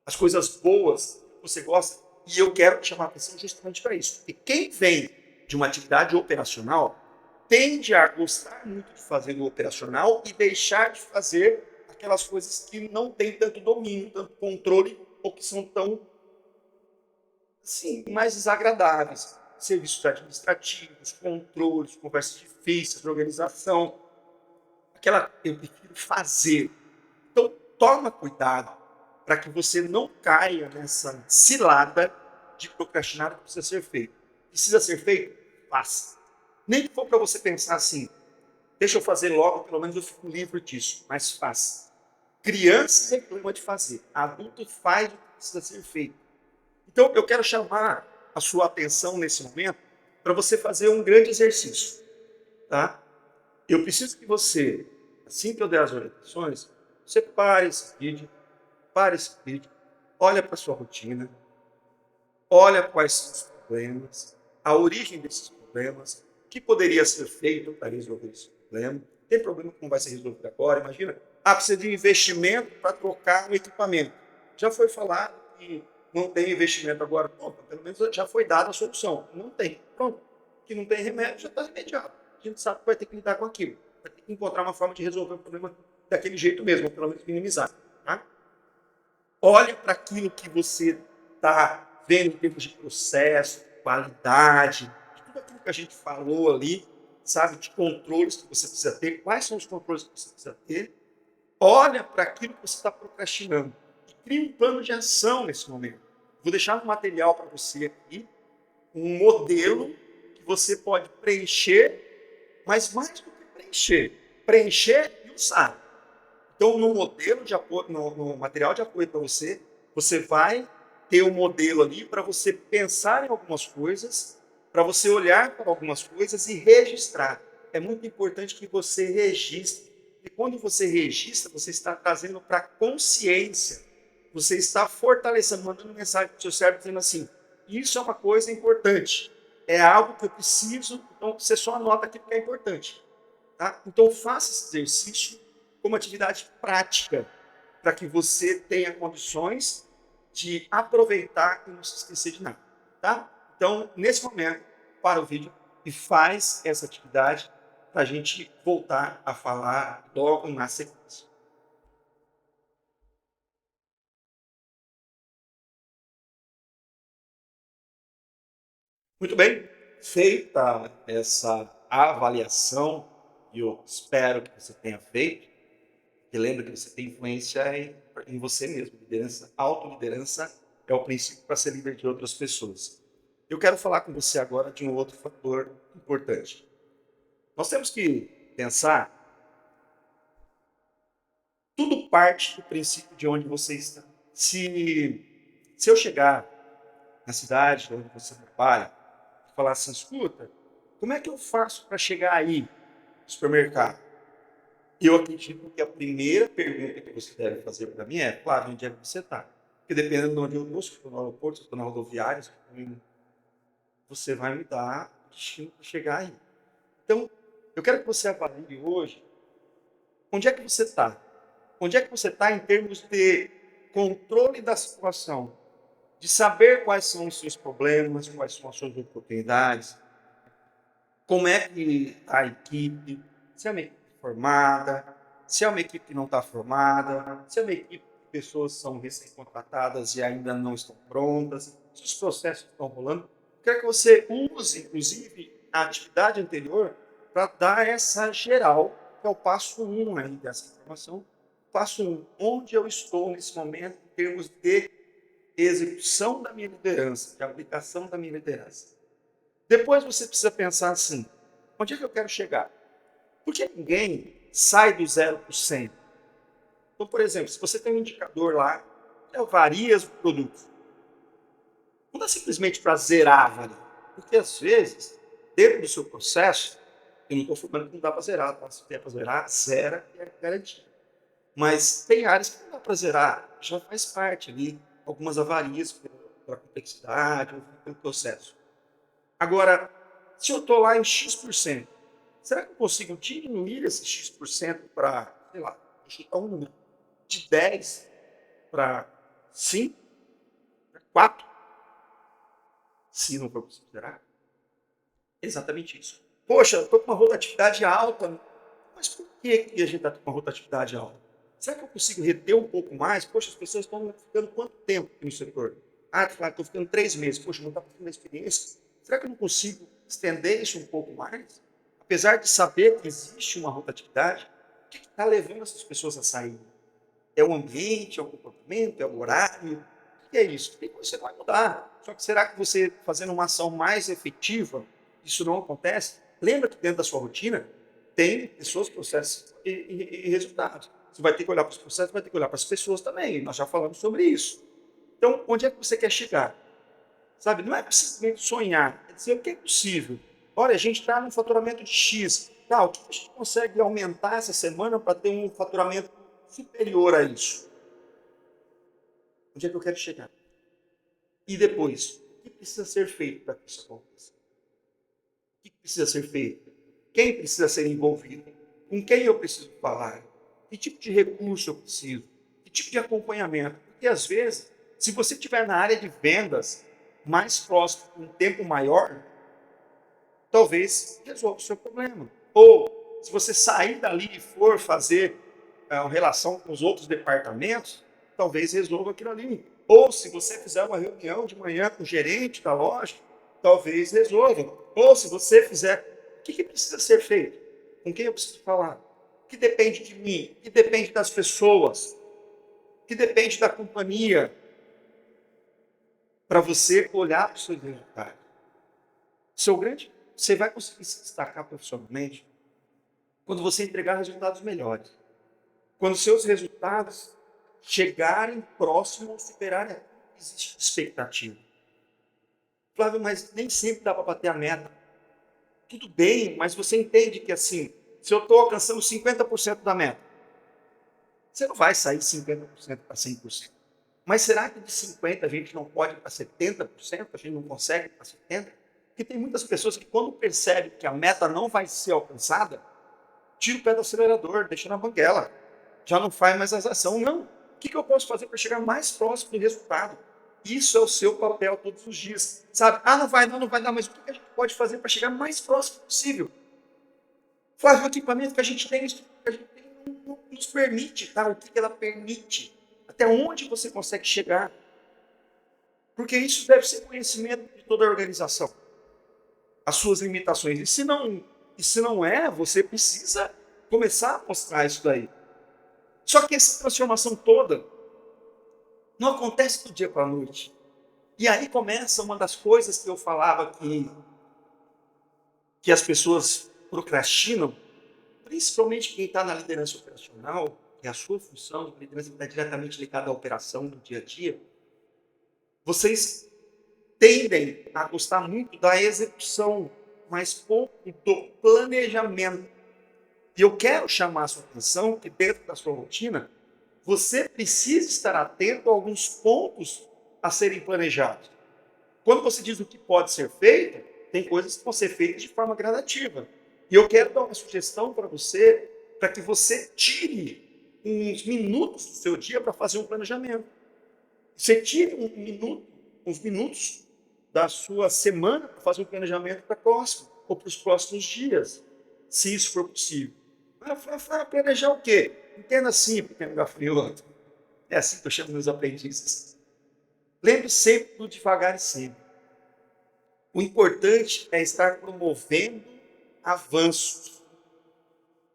As coisas boas que você gosta, e eu quero te chamar a atenção justamente para isso. Porque quem vem de uma atividade operacional tende a gostar muito de fazer no operacional e deixar de fazer aquelas coisas que não têm tanto domínio, tanto controle, ou que são tão, assim, mais desagradáveis. Serviços administrativos, controles, conversas difíceis, organização. Eu prefiro fazer. Então, toma cuidado para que você não caia nessa cilada de procrastinar o que precisa ser feito. Precisa ser feito? Faça. Nem que for para você pensar assim, deixa eu fazer logo, pelo menos eu fico livre disso, mas faça. Criança reclama de fazer, adulto faz o que precisa ser feito. Então, eu quero chamar a sua atenção nesse momento para você fazer um grande exercício. Tá? Eu preciso que você, assim que eu der as orientações, você pare esse vídeo, olha para a sua rotina, olha quais são os problemas, a origem desses problemas, o que poderia ser feito para resolver esse problema. Tem problema que não vai ser resolvido agora, imagina. Precisa de investimento para trocar um equipamento. Já foi falado que não tem investimento agora. Pelo menos já foi dada a solução. Não tem. Pronto. Que não tem remédio, já está remediado. A gente sabe que vai ter que lidar com aquilo. Vai ter que encontrar uma forma de resolver o problema daquele jeito mesmo, ou pelo menos minimizar. Tá? Olha para aquilo que você está vendo em termos de processo, qualidade, de tudo aquilo que a gente falou ali, sabe, de controles que você precisa ter, quais são os controles que você precisa ter. Olha para aquilo que você está procrastinando e cria um plano de ação nesse momento. Vou deixar um material para você aqui, um modelo que você pode preencher, mas mais do que preencher e usar. Então, no modelo de apoio, no material de apoio para você, você vai ter um modelo ali para você pensar em algumas coisas, para você olhar para algumas coisas e registrar. É muito importante que você registre. E quando você registra, você está trazendo para a consciência. Você está fortalecendo, mandando mensagem para o seu cérebro, dizendo assim, isso é uma coisa importante. É algo que eu preciso, então você só anota aquilo que é importante. Tá? Então, faça esse exercício como atividade prática, para que você tenha condições de aproveitar e não se esquecer de nada. Tá? Então, nesse momento, para o vídeo e faz essa atividade para a gente voltar a falar logo na sequência. Muito bem, feita essa avaliação, e eu espero que você tenha feito, e lembra que você tem influência em você mesmo. Liderança, autoliderança é o princípio para ser líder de outras pessoas. Eu quero falar com você agora de um outro fator importante. Nós temos que pensar, tudo parte do princípio de onde você está. Se eu chegar na cidade onde você trabalha e falar assim, escuta, como é que eu faço para chegar aí no supermercado? Eu acredito que a primeira pergunta que você deve fazer para mim é, claro, onde é que você está? Porque dependendo de onde eu estou, se eu estou no aeroporto, se eu estou na rodoviária, você vai me dar o destino para chegar aí. Então, eu quero que você avalie hoje onde é que você está. Onde é que você está em termos de controle da situação, de saber quais são os seus problemas, quais são as suas oportunidades, como é que está a equipe, se é uma equipe formada, se é uma equipe que não está formada, se é uma equipe que pessoas são recém-contratadas e ainda não estão prontas, se os processos estão rolando. Quero que você use, inclusive, a atividade anterior para dar essa geral, que é o passo um aí dessa informação. Passo um, onde eu estou nesse momento em termos de execução da minha liderança, de aplicação da minha liderança. Depois você precisa pensar assim, onde é que eu quero chegar? Porque ninguém sai do 0%. Então, por exemplo, se você tem um indicador lá, varias produtos, não dá simplesmente para zerar a varia. Porque às vezes, dentro do seu processo, eu não estou falando que não dá para zerar, tá? Se der para zerar, zera e é garantido. Mas tem áreas que não dá para zerar, já faz parte ali, algumas avarias pela complexidade, pelo processo. Agora, se eu estou lá em X%, será que eu consigo diminuir esse X% para, sei lá, vou chutar um número, de 10 para 5, para 4, se não for considerar? Exatamente isso. Poxa, eu estou com uma rotatividade alta, mas por que a gente está com uma rotatividade alta? Será que eu consigo reter um pouco mais? Poxa, as pessoas estão ficando quanto tempo no setor? Estou ficando 3 meses. Poxa, não está fazendo a experiência. Será que eu não consigo estender isso um pouco mais? Apesar de saber que existe uma rotatividade, o que está levando essas pessoas a sair? É o ambiente, é o comportamento, é o horário? O que é isso? Tem coisa que você vai mudar. Só que será que você, fazendo uma ação mais efetiva, isso não acontece? Lembra que dentro da sua rotina tem pessoas, processos e resultados. Você vai ter que olhar para os processos, vai ter que olhar para as pessoas também. Nós já falamos sobre isso. Então, onde é que você quer chegar? Sabe, não é simplesmente sonhar, é dizer o que é possível. Olha, a gente está no faturamento de X. Tá, o que a gente consegue aumentar essa semana para ter um faturamento superior a isso? Onde é que eu quero chegar? E depois, o que precisa ser feito para que isso aconteça? O que precisa ser feito? Quem precisa ser envolvido? Com quem eu preciso falar? Que tipo de recurso eu preciso? Que tipo de acompanhamento? Porque, às vezes, se você estiver na área de vendas, mais próximo, com um tempo maior, talvez resolva o seu problema. Ou, se você sair dali e for fazer uma relação com os outros departamentos, talvez resolva aquilo ali. Ou, se você fizer uma reunião de manhã com o gerente da loja, talvez resolva. Ou, se você fizer... O que precisa ser feito? Com quem eu preciso falar? O que depende de mim? O que depende das pessoas? O que depende da companhia? Para você olhar para os seus resultados. Você vai conseguir se destacar profissionalmente quando você entregar resultados melhores. Quando seus resultados chegarem próximo ou superarem aquilo que existe de expectativa. Flávio, mas nem sempre dá para bater a meta. Tudo bem, mas você entende que assim, se eu estou alcançando 50% da meta, você não vai sair 50% para 100%. Mas será que de 50% a gente não pode ir para 70%? A gente não consegue ir para 70%? Porque tem muitas pessoas que, quando percebem que a meta não vai ser alcançada, tira o pé do acelerador, deixa na banguela. Já não faz mais as ações. Não. O que eu posso fazer para chegar mais próximo do resultado? Isso é o seu papel todos os dias. Sabe? Não vai dar, mas o que a gente pode fazer para chegar mais próximo possível? Flávio, o equipamento que a gente tem, não nos permite, tá? O que ela permite? Até onde você consegue chegar? Porque isso deve ser conhecimento de toda a organização. As suas limitações. E se não é, você precisa começar a mostrar isso daí. Só que essa transformação toda não acontece do dia para a noite. E aí começa uma das coisas que eu falava que as pessoas procrastinam, principalmente quem está na liderança operacional, que é a sua função, a liderança está diretamente ligada à operação do dia a dia. Vocês tendem a gostar muito da execução, mas pouco do planejamento. E eu quero chamar a sua atenção que dentro da sua rotina, você precisa estar atento a alguns pontos a serem planejados. Quando você diz o que pode ser feito, tem coisas que vão ser feitas de forma gradativa. E eu quero dar uma sugestão para você, para que você tire uns minutos do seu dia para fazer um planejamento. Você tire uns minutos da sua semana para fazer um planejamento para próximo, ou para os próximos dias, se isso for possível. Planejar o quê? Entenda assim, pequeno gafanhoto. É assim que eu chamo meus aprendizes. Lembre sempre do devagar e sempre. O importante é estar promovendo avanços.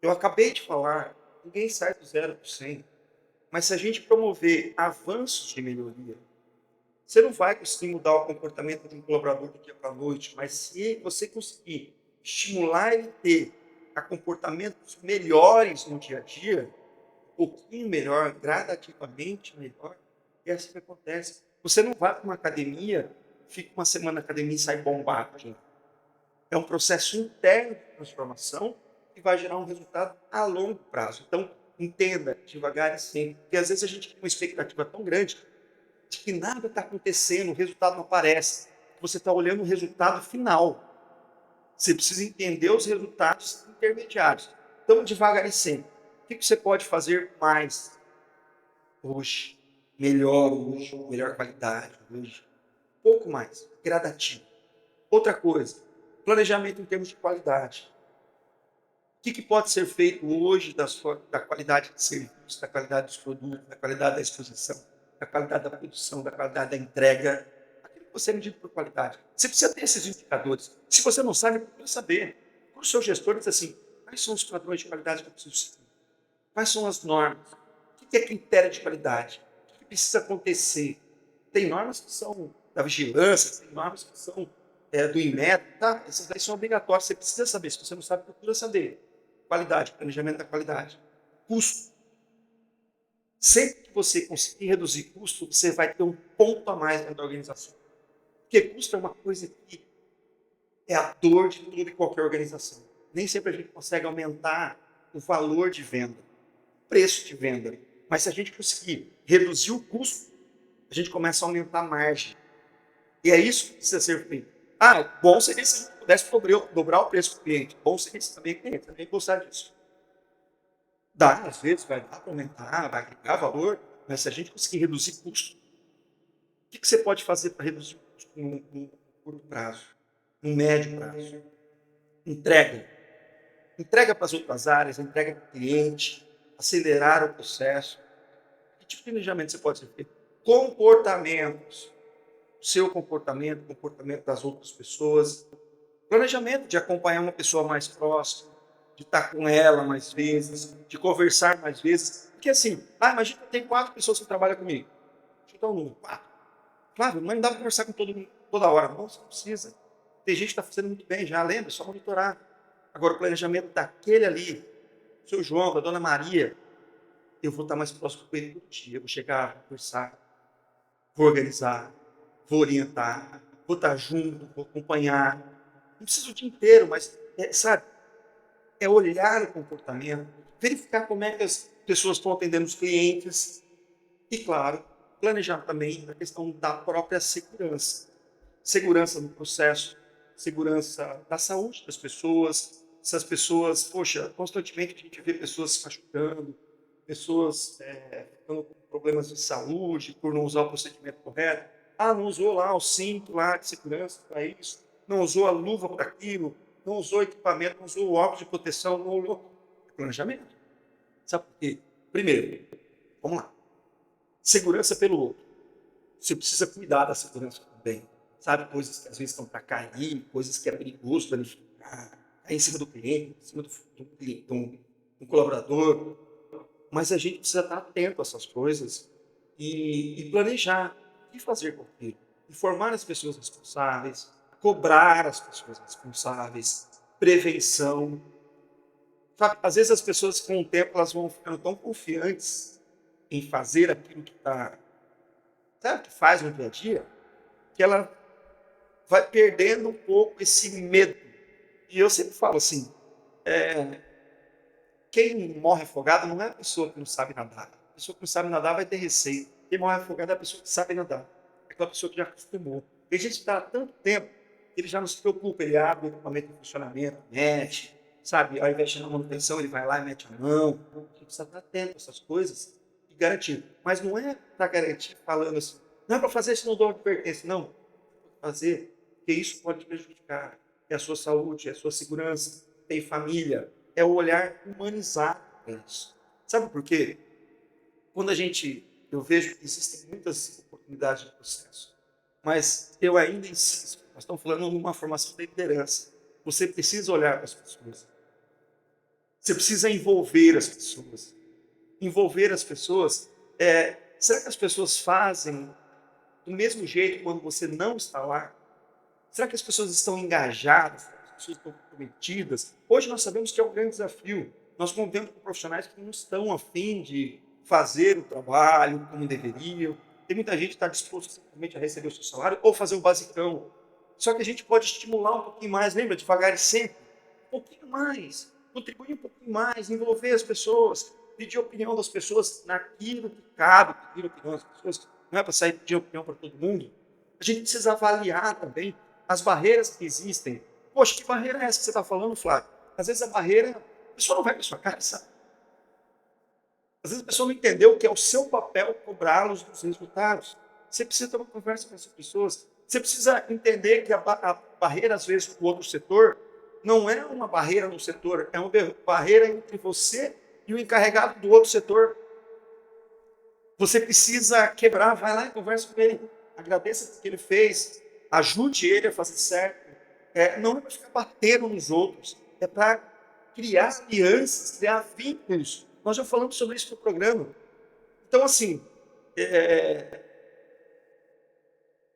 Eu acabei de falar, ninguém sai do 0%, mas se a gente promover avanços de melhoria, você não vai conseguir mudar o comportamento de um colaborador do dia para a noite, mas se você conseguir estimular ele a ter comportamentos melhores no dia a dia, um pouquinho melhor, gradativamente melhor, é assim que acontece. Você não vai para uma academia, fica uma semana na academia e sai bombado. É um processo interno de transformação que vai gerar um resultado a longo prazo. Então, entenda devagar e sempre, porque às vezes a gente tem uma expectativa tão grande de que nada está acontecendo, o resultado não aparece. Você está olhando o resultado final. Você precisa entender os resultados intermediários. Então, devagar e sempre. O que você pode fazer mais hoje? Melhor hoje, melhor qualidade hoje. Pouco mais, gradativo. Outra coisa, planejamento em termos de qualidade. O que pode ser feito hoje da qualidade de serviço, da qualidade dos produtos, da qualidade da exposição, da qualidade da produção, da qualidade da entrega, aquilo que você é medido por qualidade. Você precisa ter esses indicadores. Se você não sabe, procura saber. O seu gestor diz assim, quais são os padrões de qualidade que eu preciso seguir? Quais são as normas? O que é critério de qualidade? O que precisa acontecer? Tem normas que são da vigilância, tem normas que são do Inmetro, tá? Essas daí são obrigatórias, você precisa saber. Se você não sabe, procura saber. Qualidade, planejamento da qualidade. Custo. Sempre que você conseguir reduzir custo, você vai ter um ponto a mais dentro da organização. Porque custo é uma coisa que é a dor de toda e qualquer organização. Nem sempre a gente consegue aumentar o valor de venda, preço de venda. Mas se a gente conseguir reduzir o custo, a gente começa a aumentar a margem. E é isso que precisa ser feito. Bom seria se a gente pudesse dobrar o preço para o cliente. Bom seria se também o cliente também gostar disso. Dá, às vezes, vai dar para aumentar, vai agregar valor, mas se a gente conseguir reduzir custo, o que você pode fazer para reduzir o custo no curto prazo, no médio prazo? Entrega. Entrega para as outras áreas, entrega para o cliente, acelerar o processo. Que tipo de planejamento você pode ter? Comportamentos. Seu comportamento, o comportamento das outras pessoas. Planejamento de acompanhar uma pessoa mais próxima, de estar com ela mais vezes, de conversar mais vezes. Porque assim, imagina que tem 4 pessoas que trabalham comigo. Deixa eu dar um número, 4. Claro, mas não dá para conversar com todo mundo toda hora. Não, você não precisa. Tem gente que está fazendo muito bem já, lembra? É só monitorar. Agora, o planejamento daquele ali, o seu João, da dona Maria, eu vou estar mais próximo com ele todo dia. Eu vou chegar, vou conversar, vou organizar, vou orientar, vou estar junto, vou acompanhar. Não preciso o dia inteiro, mas, sabe, é olhar o comportamento, verificar como é que as pessoas estão atendendo os clientes e, claro, planejar também a questão da própria segurança. Segurança no processo, segurança da saúde das pessoas. Essas pessoas, poxa, constantemente a gente vê pessoas se machucando, pessoas ficando com problemas de saúde por não usar o procedimento correto. Não usou lá o cinto lá de segurança para isso, não usou a luva para aquilo, não usou o equipamento, não usou o óculos de proteção, não usou planejamento. Sabe por quê? Primeiro, vamos lá. Segurança pelo outro. Você precisa cuidar da segurança também. Sabe, coisas que às vezes estão para cair, coisas que é perigoso danificar, cair em cima do cliente, em cima do colaborador. Mas a gente precisa estar atento a essas coisas e planejar e fazer com aquilo. Informar as pessoas responsáveis, cobrar as pessoas responsáveis, prevenção. Sabe, às vezes as pessoas com o tempo elas vão ficando tão confiantes em fazer aquilo que que faz no dia a dia, que ela vai perdendo um pouco esse medo. E eu sempre falo assim, quem morre afogado não é a pessoa que não sabe nadar. A pessoa que não sabe nadar vai ter receio. Quem morre afogado é a pessoa que sabe nadar. É aquela pessoa que já acostumou. Tem gente que está há tanto tempo, ele já não se preocupa, ele abre o equipamento de funcionamento, mete, sabe? Ao invés de na manutenção, ele vai lá e mete a mão. A gente precisa estar atento a essas coisas e garantir. Mas não é para garantir falando assim, não é para fazer se não dou advertência. Não, é para fazer, porque isso pode te prejudicar. É a sua saúde, é a sua segurança, tem família, é o olhar humanizado para isso. Sabe por quê? Quando eu vejo que existem muitas oportunidades de processo, mas eu ainda insisto, nós estamos falando de uma formação de liderança, Você precisa olhar para as pessoas. Você precisa envolver as pessoas. Envolver as pessoas. Será que as pessoas fazem do mesmo jeito quando você não está lá? Será que as pessoas estão engajadas? As pessoas estão comprometidas? Hoje nós sabemos que é um grande desafio. Nós convivemos com profissionais que não estão a fim de fazer o trabalho como deveriam. Tem muita gente que está disposta simplesmente a receber o seu salário ou fazer o basicão. Só que a gente pode estimular um pouquinho mais, lembra? Devagar e sempre. Um pouquinho mais. Contribuir um pouquinho mais, envolver as pessoas, pedir a opinião das pessoas naquilo que cabe, pedir a opinião das pessoas. Não é para sair pedir opinião para todo mundo. A gente precisa avaliar também as barreiras que existem. Poxa, que barreira é essa que você está falando, Flávio? Às vezes a barreira, a pessoa não vai para sua cara, sabe? Às vezes a pessoa não entendeu que é o seu papel cobrá-los dos resultados. Você precisa ter uma conversa com essas pessoas. Você precisa entender que a barreira, às vezes, com o outro setor, não é uma barreira no setor, é uma barreira entre você e o encarregado do outro setor. Você precisa quebrar, vai lá e conversa com ele. Agradeça o que ele fez, ajude ele a fazer certo. Não é para ficar batendo nos outros, é para criar alianças, criar vínculos. Nós já falamos sobre isso no programa. Então, assim,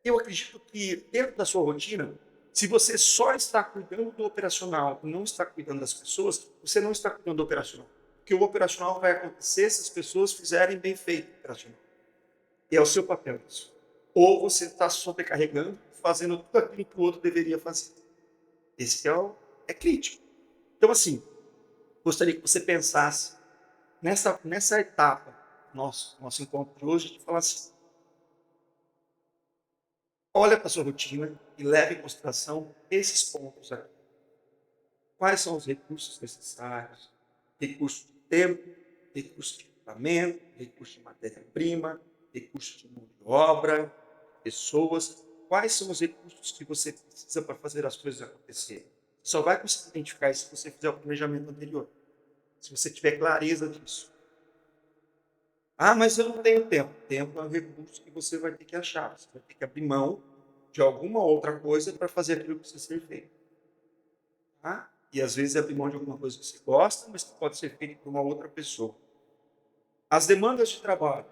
eu acredito que dentro da sua rotina, se você só está cuidando do operacional e não está cuidando das pessoas, você não está cuidando do operacional. Porque o operacional vai acontecer se as pessoas fizerem bem feito o operacional. E é o seu papel isso. Ou você está sobrecarregando, fazendo tudo aquilo que o outro deveria fazer. Esse é crítico. Então, assim, gostaria que você pensasse nessa etapa nosso encontro de hoje, de falar assim, olha para a sua rotina e leve em consideração esses pontos aqui. Quais são os recursos necessários? Recurso de tempo, recurso de equipamento, recurso de matéria-prima, recurso de mão de obra, pessoas. Quais são os recursos que você precisa para fazer as coisas acontecerem? Você só vai conseguir identificar isso se você fizer o planejamento anterior. Se você tiver clareza disso. Ah, mas eu não tenho tempo. Tempo é um recurso que você vai ter que achar. Você vai ter que abrir mão de alguma outra coisa para fazer aquilo que precisa ser feito. Tá? E às vezes abrir mão de alguma coisa que você gosta, mas que pode ser feito por uma outra pessoa. As demandas de trabalho.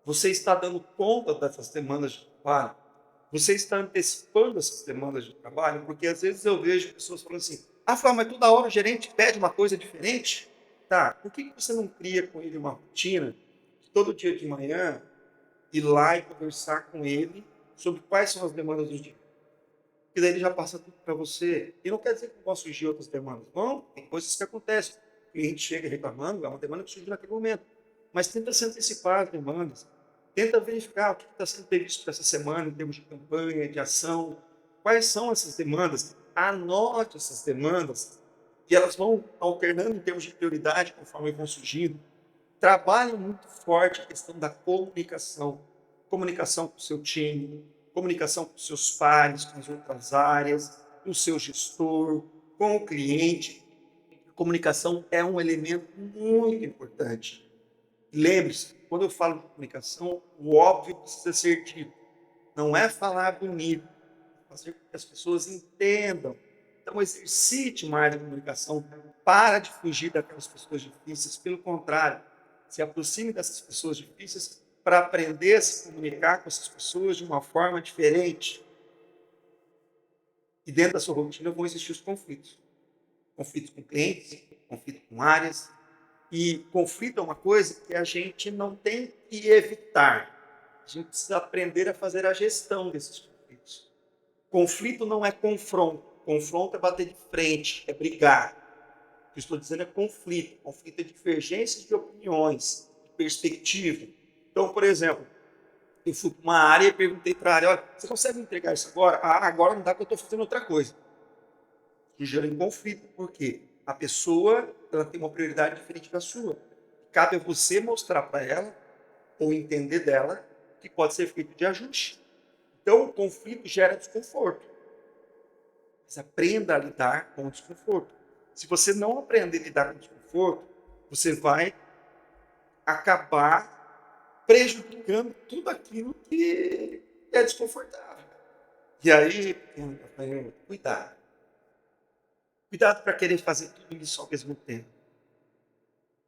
Você está dando conta dessas demandas de trabalho? Você está antecipando essas demandas de trabalho? Porque às vezes eu vejo pessoas falando assim, Flávio, mas toda hora o gerente pede uma coisa diferente. Tá, por que você não cria com ele uma rotina de todo dia de manhã ir lá e conversar com ele sobre quais são as demandas do dia? Porque daí ele já passa tudo para você. E não quer dizer que não vão surgir outras demandas. Não, tem coisas que acontecem. O cliente chega reclamando, é uma demanda que surge naquele momento. Mas tenta se antecipar as demandas. Tenta verificar o que está sendo previsto para essa semana em termos de campanha, de ação. Quais são essas demandas? Anote essas demandas e elas vão alternando em termos de prioridade conforme vão surgindo. Trabalhe muito forte a questão da comunicação. Comunicação com o seu time, comunicação com os seus pares, com as outras áreas, com o seu gestor, com o cliente. A comunicação é um elemento muito importante. Lembre-se, quando eu falo de comunicação, o óbvio precisa ser dito. Não é falar bonito, é fazer com que as pessoas entendam. Então, exercite mais a comunicação. Para de fugir daquelas pessoas difíceis. Pelo contrário, se aproxime dessas pessoas difíceis para aprender a se comunicar com essas pessoas de uma forma diferente. E dentro da sua rotina vão existir os conflitos. Conflitos com clientes, conflitos com áreas. E conflito é uma coisa que a gente não tem que evitar. A gente precisa aprender a fazer a gestão desses conflitos. Conflito não é confronto. Confronto é bater de frente, é brigar. O que eu estou dizendo é conflito. Conflito é divergências de opiniões, de perspectiva. Então, por exemplo, eu fui para uma área e perguntei para a área, olha, você consegue entregar isso agora? Agora não dá porque eu estou fazendo outra coisa. Que gera um conflito. Por quê? A pessoa ela tem uma prioridade diferente da sua. Cabe a você mostrar para ela, ou entender dela, que pode ser feito de ajuste. Então, o conflito gera desconforto. Mas aprenda a lidar com o desconforto. Se você não aprender a lidar com o desconforto, você vai acabar prejudicando tudo aquilo que é desconfortável. E aí, cuidado. Cuidado para querer fazer tudo isso ao mesmo tempo.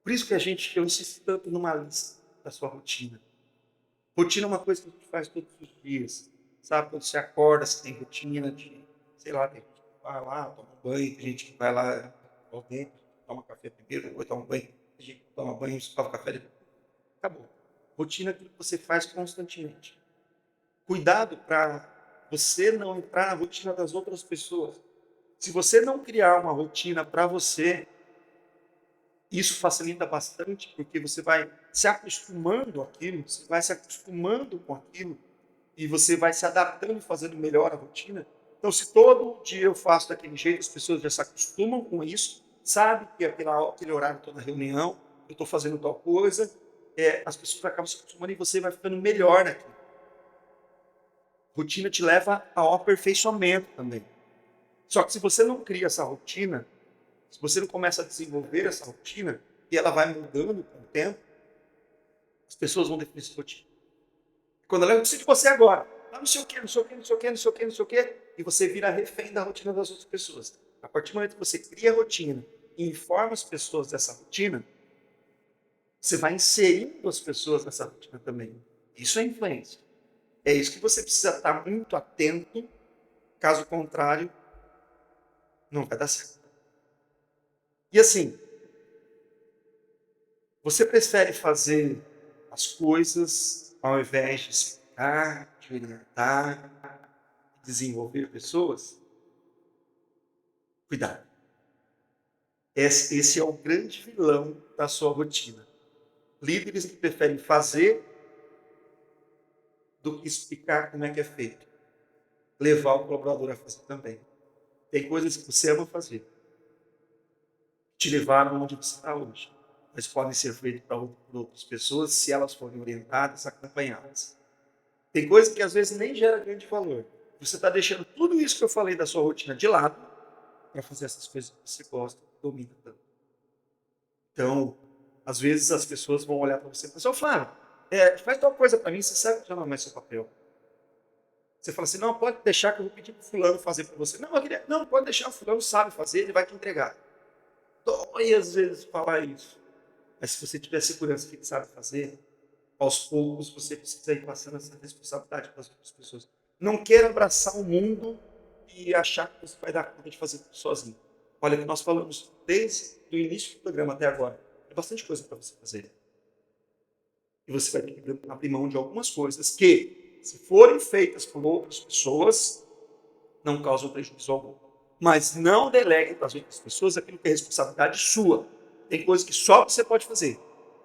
Por isso que eu insisto tanto numa lista da sua rotina. Rotina é uma coisa que a gente faz todos os dias. Sabe, quando você acorda, você tem rotina de, sei lá, tem gente que vai lá, toma um banho, tem gente que vai lá ao dentro, toma café primeiro, depois toma um banho, tem gente que toma banho, toma café depois. Acabou. Rotina é aquilo que você faz constantemente. Cuidado para você não entrar na rotina das outras pessoas. Se você não criar uma rotina para você, isso facilita bastante, porque você vai se acostumando àquilo, você vai se acostumando com aquilo, e você vai se adaptando e fazendo melhor a rotina. Então, se todo dia eu faço daquele jeito, as pessoas já se acostumam com isso, sabe que aquele horário, toda reunião, eu estou fazendo tal coisa, as pessoas acabam se acostumando e você vai ficando melhor naquilo. Rotina te leva ao aperfeiçoamento também. Só que se você não cria essa rotina, se você não começa a desenvolver essa rotina, e ela vai mudando com o tempo, as pessoas vão definir essa rotina. Quando ela precisa de você agora, não sei o que, não sei o que, não sei o que, não sei o que, não sei o que, e você vira refém da rotina das outras pessoas. A partir do momento que você cria a rotina e informa as pessoas dessa rotina, você vai inserindo as pessoas nessa rotina também. Isso é influência. É isso que você precisa estar muito atento, caso contrário, não vai dar certo. E assim, você prefere fazer as coisas ao invés de explicar, de orientar, de desenvolver pessoas? Cuidado. Esse é o grande vilão da sua rotina. Líderes que preferem fazer do que explicar como é que é feito. Levar o colaborador a fazer também. Tem coisas que você ama fazer, te levaram onde você está hoje, mas podem ser feitas por outras pessoas se elas forem orientadas, acompanhadas. Tem coisas que às vezes nem gera grande valor. Você está deixando tudo isso que eu falei da sua rotina de lado para fazer essas coisas que você gosta, domina tanto. Então, às vezes as pessoas vão olhar para você e falar, Flávio, faz tal coisa para mim, você sabe que já não é mais seu papel. Você fala assim, não, pode deixar que eu vou pedir para o fulano fazer para você. Não, não, pode deixar, o fulano sabe fazer, ele vai te entregar. Dói às vezes falar isso. Mas se você tiver segurança que ele sabe fazer, aos poucos você precisa ir passando essa responsabilidade para as outras pessoas. Não queira abraçar o mundo e achar que você vai dar conta de fazer tudo sozinho. Olha, que nós falamos desde o início do programa até agora. É bastante coisa para você fazer. E você vai ter que abrir mão de algumas coisas que, se forem feitas por outras pessoas, não causam prejuízo algum. Mas não delegue para as outras pessoas aquilo que é responsabilidade sua. Tem coisas que só você pode fazer.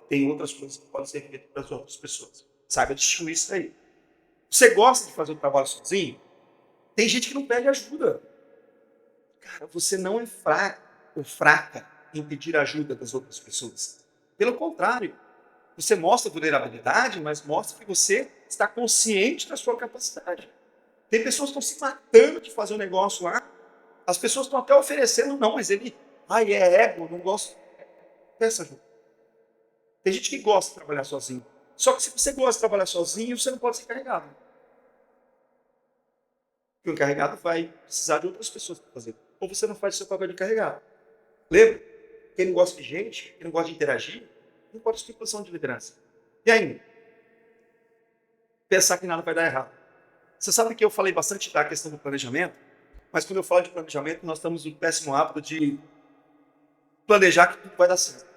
Tem outras coisas que podem ser feitas para as outras pessoas. Saiba distinguir isso aí. Você gosta de fazer o trabalho sozinho? Tem gente que não pede ajuda. Cara, você não é fraco ou fraca em pedir ajuda das outras pessoas. Pelo contrário, você mostra vulnerabilidade, mas mostra que você está consciente da sua capacidade. Tem pessoas que estão se matando de fazer um negócio lá. As pessoas estão até oferecendo, não, mas ele, é ego, não gosto. Peça ajuda. Tem gente que gosta de trabalhar sozinho. Só que se você gosta de trabalhar sozinho, você não pode ser encarregado. Porque o encarregado vai precisar de outras pessoas para fazer. Ou você não faz o seu papel de encarregado. Lembra? Quem não gosta de gente, quem não gosta de interagir, não pode assumir posição de liderança. E ainda, pensar que nada vai dar errado. Você sabe que eu falei bastante da questão do planejamento, mas quando eu falo de planejamento, nós estamos no péssimo hábito de planejar que tudo vai dar certo.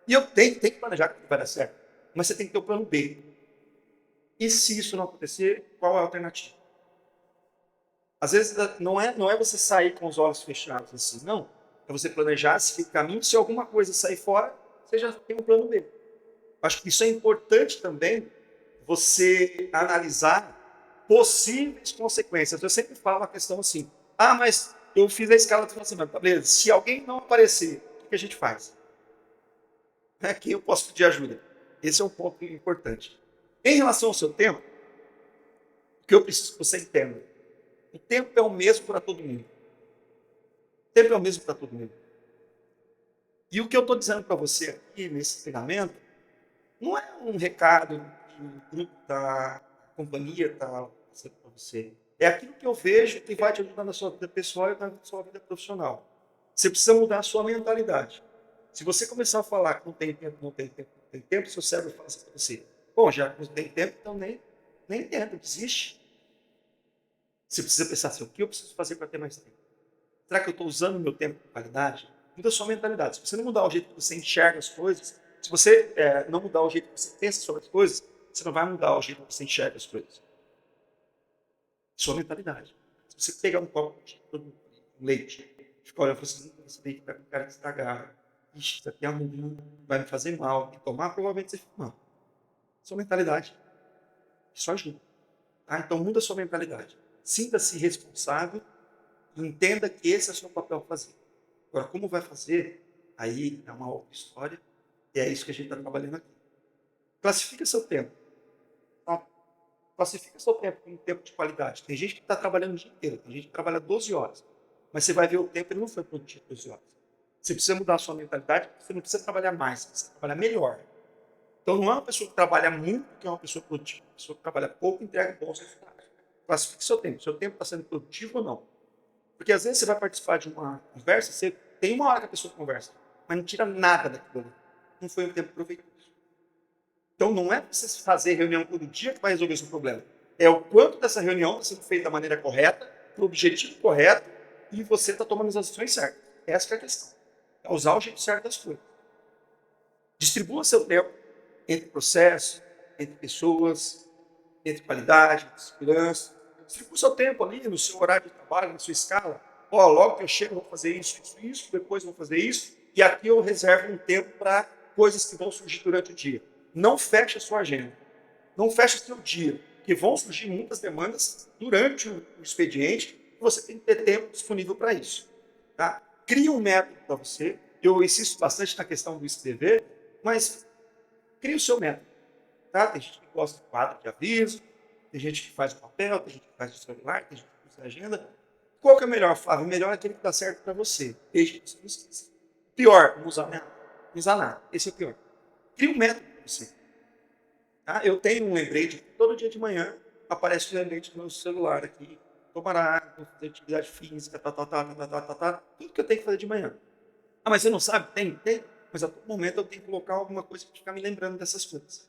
E eu tenho que planejar que tudo vai dar certo. Mas você tem que ter o plano B. E se isso não acontecer, qual é a alternativa? Às vezes não é você sair com os olhos fechados assim, não. É você planejar, seguir o caminho, se alguma coisa sair fora, você já tem um plano B. Acho que isso é importante também, você analisar possíveis consequências. Eu sempre falo a questão assim, mas eu fiz a escala de financiamento, tá beleza? Se alguém não aparecer, o que a gente faz? Quem eu posso pedir ajuda? Esse é um ponto importante. Em relação ao seu tempo, o que eu preciso que você entenda, o tempo é o mesmo para todo mundo. O tempo é o mesmo para todo mundo. E o que eu estou dizendo para você aqui nesse treinamento não é um recado que o grupo da companhia está passando para você. É aquilo que eu vejo que vai te ajudar na sua vida pessoal e na sua vida profissional. Você precisa mudar a sua mentalidade. Se você começar a falar que não tem tempo, não tem tempo, não tem tempo, seu cérebro fala assim para você: bom, já que não tem tempo, então nem tenta, desiste. Você precisa pensar assim: o que eu preciso fazer para ter mais tempo? Será que eu estou usando o meu tempo com qualidade? Muda a sua mentalidade. Se você não mudar o jeito que você enxerga as coisas, se você não mudar o jeito que você pensa sobre as coisas, você não vai mudar o jeito que você enxerga as coisas. Sua mentalidade. Se você pegar um copo de leite, ficar olhando e falar assim: esse leite está com cara de estragar. Ixi, isso aqui amanhã vai me fazer mal. E tomar, provavelmente você fica mal. Sua mentalidade. Isso ajuda. Tá? Então muda a sua mentalidade. Sinta-se responsável e entenda que esse é o seu papel fazer. Agora, como vai fazer? Aí é uma outra história. E é isso que a gente está trabalhando aqui. Classifica seu tempo. Tá? Classifica seu tempo como um tempo de qualidade. Tem gente que está trabalhando o dia inteiro. Tem gente que trabalha 12 horas. Mas você vai ver o tempo, ele não foi produtivo 12 horas. Você precisa mudar a sua mentalidade, porque você não precisa trabalhar mais, você precisa trabalhar melhor. Então não é uma pessoa que trabalha muito que é uma pessoa produtiva. Uma pessoa que trabalha pouco entrega bons resultados. Classifique seu tempo. Seu tempo está sendo produtivo ou não? Porque às vezes você vai participar de uma conversa, você tem uma hora que a pessoa conversa, mas não tira nada daquilo ali. Não foi um tempo proveitoso. Então não é você fazer reunião todo dia que vai resolver o seu problema. É o quanto dessa reunião está sendo feita da maneira correta, para o objetivo correto, e você está tomando as ações certas. Essa é a questão. É usar o jeito certo das coisas. Distribua seu tempo entre processos, entre pessoas, entre qualidade, entre segurança. Distribua seu tempo ali no seu horário de trabalho, na sua escala. Ó, logo que eu chego, eu vou fazer isso, isso, isso, depois eu vou fazer isso, e aqui eu reservo um tempo para coisas que vão surgir durante o dia. Não feche a sua agenda. Não feche o seu dia, porque vão surgir muitas demandas durante o expediente e você tem que ter tempo disponível para isso. Tá? Crie um método para você. Eu insisto bastante na questão do escrever, mas crie o seu método. Tá? Tem gente que gosta de quadro de aviso, tem gente que faz o papel, tem gente que faz o celular, tem gente que usa a agenda. Qual que é o melhor, Flávio? O melhor é aquele que dá certo para você, desde que você não esqueça. Pior, não usar nada. Não usar nada. Esse é o pior. Crie um método para você. Tá? Eu tenho um lembrete, todo dia de manhã aparece um lembrete no meu celular aqui. Tomar água, fazer atividade física, tudo que eu tenho que fazer de manhã. Ah, mas você não sabe? Tem, tem. Mas a todo momento eu tenho que colocar alguma coisa para ficar me lembrando dessas coisas.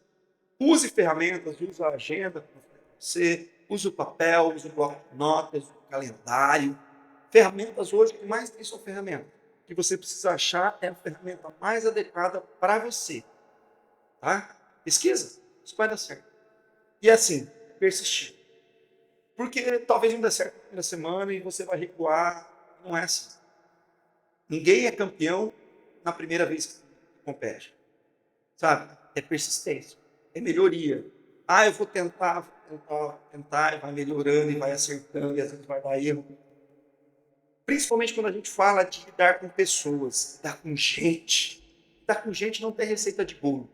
Use ferramentas, use a agenda para você, use o papel, use o bloco de notas, o calendário. Ferramentas hoje, o que mais tem são ferramentas. O que você precisa achar é a ferramenta mais adequada para você. Tá? Pesquisa, isso vai dar certo. E assim, persistir. Porque talvez não dê certo na primeira semana e você vai recuar. Não é assim. Ninguém é campeão na primeira vez que compete. Sabe? É persistência, é melhoria. Ah, eu vou tentar, e vai melhorando e vai acertando e às vezes vai dar erro. Principalmente quando a gente fala de lidar com pessoas, lidar com gente. Lidar com gente não tem receita de bolo.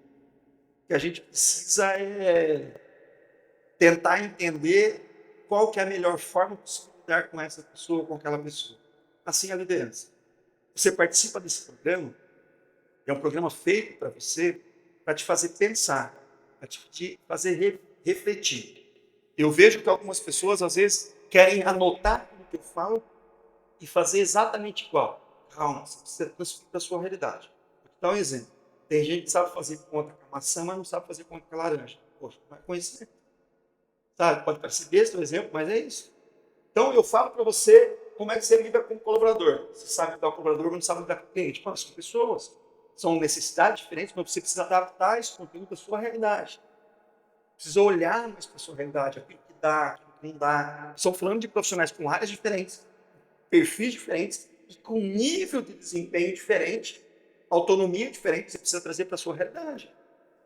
O que a gente precisa é tentar entender qual que é a melhor forma de se lidar com essa pessoa, com aquela pessoa. Assim é a liderança. Você participa desse programa, é um programa feito para você, para te fazer pensar, para te fazer refletir. Eu vejo que algumas pessoas, às vezes, querem anotar tudo que eu falo e fazer exatamente igual. Calma, você precisa transferir para a sua realidade. Vou te dar um exemplo. Tem gente que sabe fazer conta com a maçã, mas não sabe fazer conta com a laranja. Poxa, não vai conhecer. Sabe? Pode parecer besta o exemplo, mas é isso. Então, eu falo para você como é que você lida com o colaborador. Você sabe lidar com o colaborador, mas não sabe lidar com o cliente. Pô, são pessoas, são necessidades diferentes, mas você precisa adaptar esse conteúdo à sua realidade. Precisa olhar mais para a sua realidade, aquilo que dá, aquilo que não dá. Estão falando de profissionais com áreas diferentes, perfis diferentes e com nível de desempenho diferente, autonomia diferente que você precisa trazer para a sua realidade,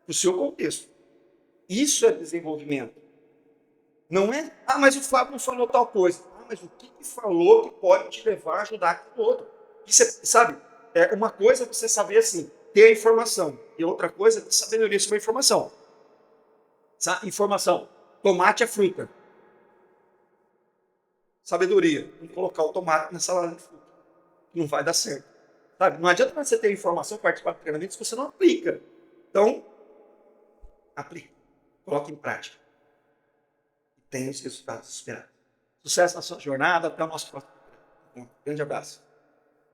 para o seu contexto. Isso é desenvolvimento. Não é, ah, mas o Fábio não falou tal coisa. Ah, mas o que falou que pode te levar a ajudar aquele outro? Isso sabe, uma coisa é você saber assim, ter a informação, e outra coisa é ter sabedoria sobre a informação. Sabe? Informação, tomate é fruta. Sabedoria, não colocar o tomate na salada de fruta. Não vai dar certo. Sabe? Não adianta você ter informação, participar do treinamento se você não aplica. Então, aplique, coloque em prática. Tenha os resultados esperados. Sucesso na sua jornada. Até o nosso próximo. Um grande abraço.